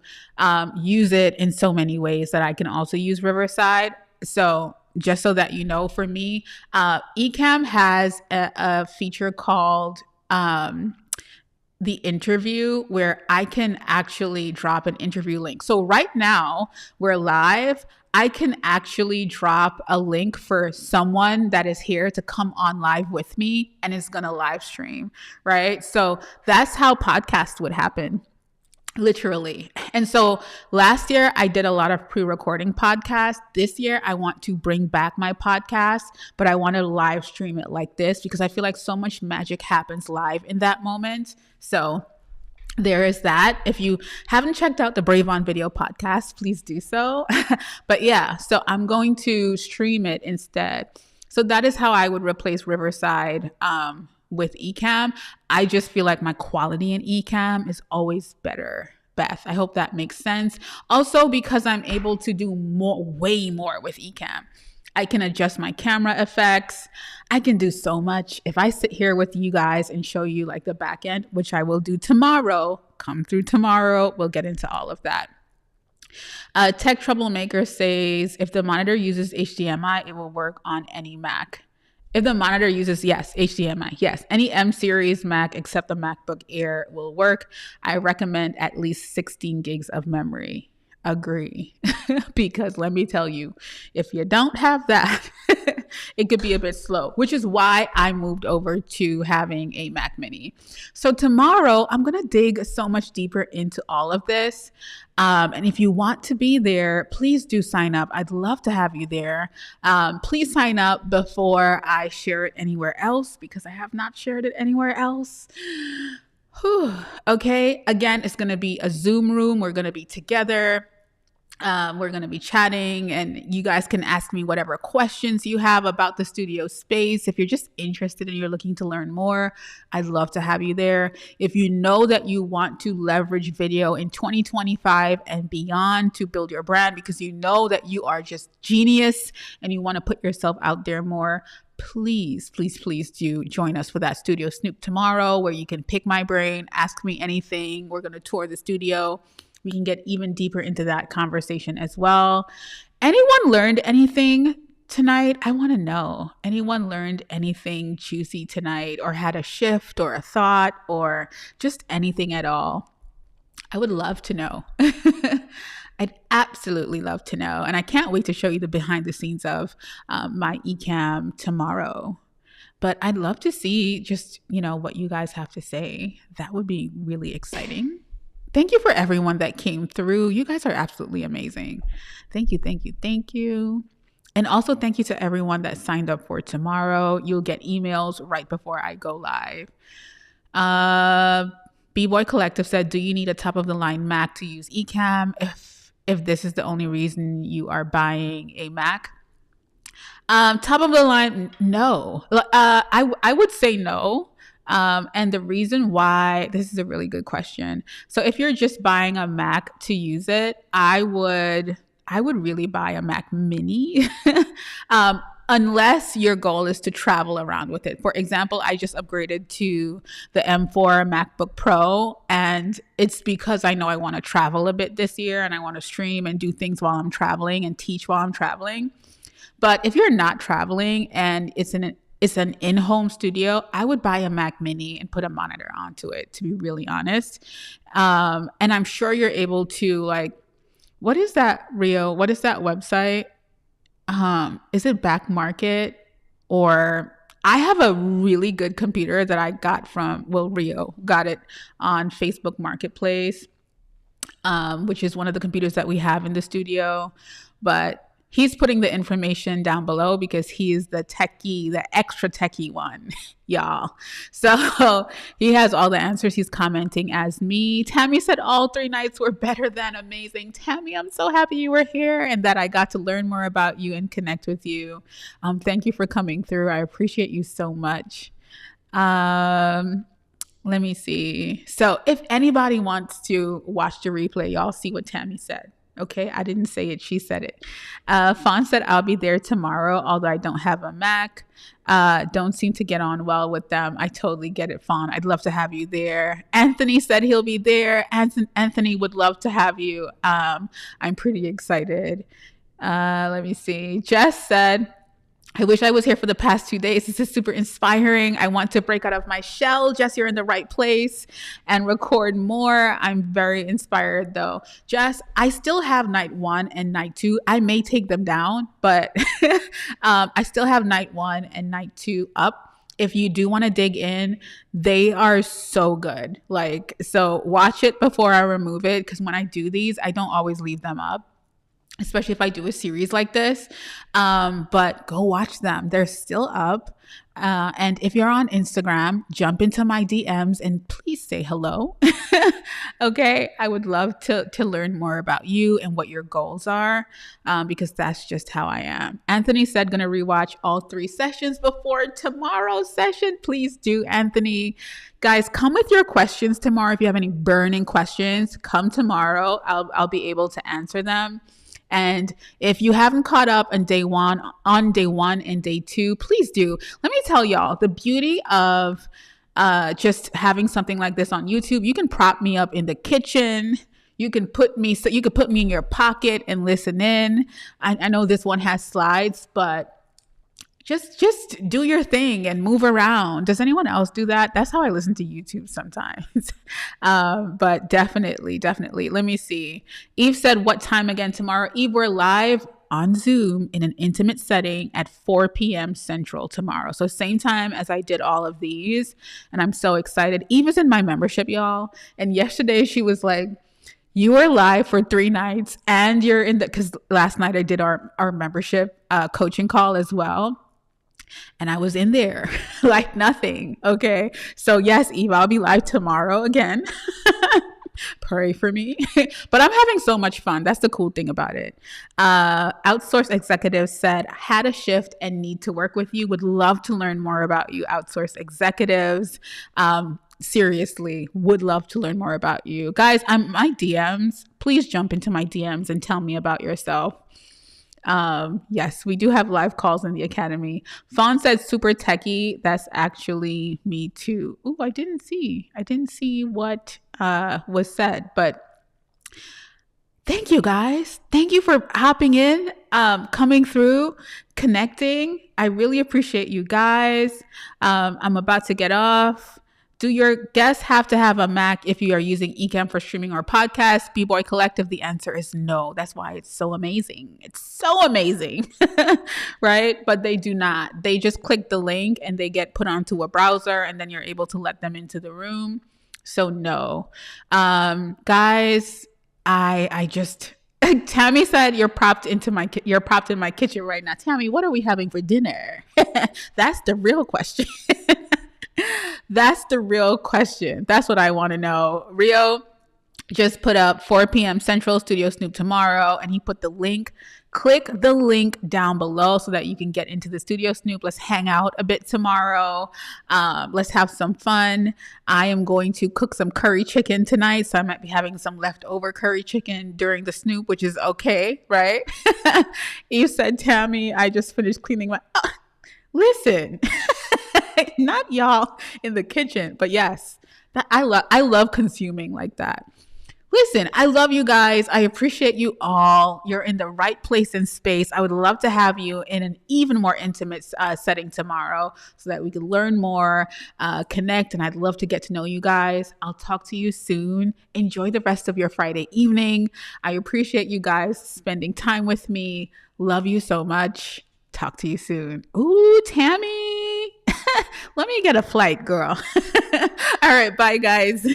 use it in so many ways that I can also use Riverside. So just so that you know, for me, Ecamm has a feature called the interview, where I can actually drop an interview link. So right now we're live. I can actually drop a link for someone that is here to come on live with me and is going to live stream, right? So that's how podcasts would happen. Literally. And so last year I did a lot of pre-recording podcasts. This year I want to bring back my podcast, but I want to live stream it like this, because I feel like so much magic happens live in that moment. So there is that. If you haven't checked out the Brave on Video podcast, please do so. But yeah, so I'm going to stream it instead. So that is how I would replace Riverside with Ecamm. I just feel like my quality in Ecamm is always better. Beth, I hope that makes sense. Also, because I'm able to do way more with Ecamm. I can adjust my camera effects. I can do so much. If I sit here with you guys and show you like the back end, which I will do tomorrow, come through tomorrow, we'll get into all of that. Tech Troublemaker says, if the monitor uses HDMI, it will work on any Mac. If the monitor uses, yes, HDMI, yes. Any M series Mac except the MacBook Air will work. I recommend at least 16 gigs of memory. Agree. Because let me tell you, if you don't have that, it could be a bit slow, which is why I moved over to having a Mac Mini. So tomorrow I'm going to dig so much deeper into all of this. And if you want to be there, please do sign up. I'd love to have you there. Please sign up before I share it anywhere else, because I have not shared it anywhere else. Whew. Okay. Again, it's going to be a Zoom room. We're going to be together. We're going to be chatting, and you guys can ask me whatever questions you have about the studio space. If you're just interested and you're looking to learn more, I'd love to have you there. If you know that you want to leverage video in 2025 and beyond to build your brand, because you know that you are just genius and you want to put yourself out there more, please, please, please do join us for that Studio Snoop tomorrow, where you can pick my brain, ask me anything. We're going to tour the studio. We can get even deeper into that conversation as well. Anyone learned anything tonight? I want to know. Anyone learned anything juicy tonight, or had a shift or a thought, or just anything at all? I would love to know. I'd absolutely love to know. And I can't wait to show you the behind the scenes of my Ecamm tomorrow. But I'd love to see just, what you guys have to say. That would be really exciting. Thank you for everyone that came through. You guys are absolutely amazing. Thank you, thank you, thank you. And also thank you to everyone that signed up for tomorrow. You'll get emails right before I go live. B-Boy Collective said, do you need a top-of-the-line Mac to use Ecamm if this is the only reason you are buying a Mac? Top of the line, no. I would say no. And the reason why, this is a really good question. So if you're just buying a Mac to use it, I would really buy a Mac Mini. Unless your goal is to travel around with it. For example, I just upgraded to the M4 MacBook Pro, and it's because I know I want to travel a bit this year and I want to stream and do things while I'm traveling and teach while I'm traveling. But if you're not traveling and it's an in-home studio, I would buy a Mac Mini and put a monitor onto it, to be really honest. And I'm sure you're able to, like, what is that, Rio? What is that website? Is it Back Market? Or I have a really good computer that I got from, well, Rio got it on Facebook Marketplace, which is one of the computers that we have in the studio. But he's putting the information down below because he is the techie, the extra techie one, y'all. So he has all the answers. He's commenting as me. Tammy said all 3 nights were better than amazing. Tammy, I'm so happy you were here and that I got to learn more about you and connect with you. Thank you for coming through. I appreciate you so much. Let me see. So if anybody wants to watch the replay, y'all see what Tammy said. Okay, I didn't say it. She said it. Fawn said, I'll be there tomorrow, although I don't have a Mac. Don't seem to get on well with them. I totally get it, Fawn. I'd love to have you there. Anthony said he'll be there. Anthony would love to have you. I'm pretty excited. Let me see. Jess said, I wish I was here for the past 2 days. This is super inspiring. I want to break out of my shell. Jess, you're in the right place and record more. I'm very inspired though. Jess, I still have night 1 and night 2. I may take them down, but I still have night 1 and night 2 up. If you do want to dig in, they are so good. Like, so watch it before I remove it. Because when I do these, I don't always leave them up, especially if I do a series like this. But go watch them. They're still up. And if you're on Instagram, jump into my DMs and please say hello. Okay. I would love to learn more about you and what your goals are, because that's just how I am. Anthony said, going to rewatch all 3 sessions before tomorrow's session. Please do, Anthony. Guys, come with your questions tomorrow. If you have any burning questions, come tomorrow. I'll be able to answer them. And if you haven't caught up on day one and day 2, please do. Let me tell y'all the beauty of just having something like this on YouTube. You can prop me up in the kitchen. You can put me in your pocket and listen in. I know this one has slides, but just do your thing and move around. Does anyone else do that? That's how I listen to YouTube sometimes. But definitely. Let me see. Eve said, what time again tomorrow? Eve, we're live on Zoom in an intimate setting at 4 p.m. Central tomorrow. So same time as I did all of these. And I'm so excited. Eve is in my membership, y'all. And yesterday she was like, you were live for 3 nights and you're in because last night I did our membership coaching call as well. And I was in there like nothing. Okay. So yes, Eva, I'll be live tomorrow again. Pray for me. But I'm having so much fun. That's the cool thing about it. Outsource executive said, had a shift and need to work with you. Would love to learn more about you, outsource executives. Seriously, would love to learn more about you. Guys, my DMs. Please jump into my DMs and tell me about yourself. Yes, we do have live calls in the academy. Fawn said super techie. That's actually me too. Oh, I didn't see what was said, but thank you guys. Thank you for hopping in, coming through, connecting. I really appreciate you guys. I'm about to get off. Do your guests have to have a Mac if you are using Ecamm for streaming or podcast? B-Boy Collective, the answer is no. That's why it's so amazing. It's so amazing, right? But they do not. They just click the link and they get put onto a browser and then you're able to let them into the room. So no. Guys, I just... Tammy said you're propped in my kitchen right now. Tammy, what are we having for dinner? That's the real question. That's the real question. That's what I want to know. Rio just put up 4 p.m. Central, Studio Snoop tomorrow, and he put the link click the link down below so that you can get into the Studio Snoop. Let's hang out a bit tomorrow. Let's have some fun. I am going to cook some curry chicken tonight, so I might be having some leftover curry chicken during the Snoop, which is okay, right? Eve said, Tammy, I just finished cleaning my... Listen, not y'all in the kitchen, but yes, I love consuming like that. Listen, I love you guys. I appreciate you all. You're in the right place and space. I would love to have you in an even more intimate setting tomorrow so that we can learn more, connect, and I'd love to get to know you guys. I'll talk to you soon. Enjoy the rest of your Friday evening. I appreciate you guys spending time with me. Love you so much. Talk to you soon. Ooh, Tammy. Let me get a flight, girl. All right, bye, guys.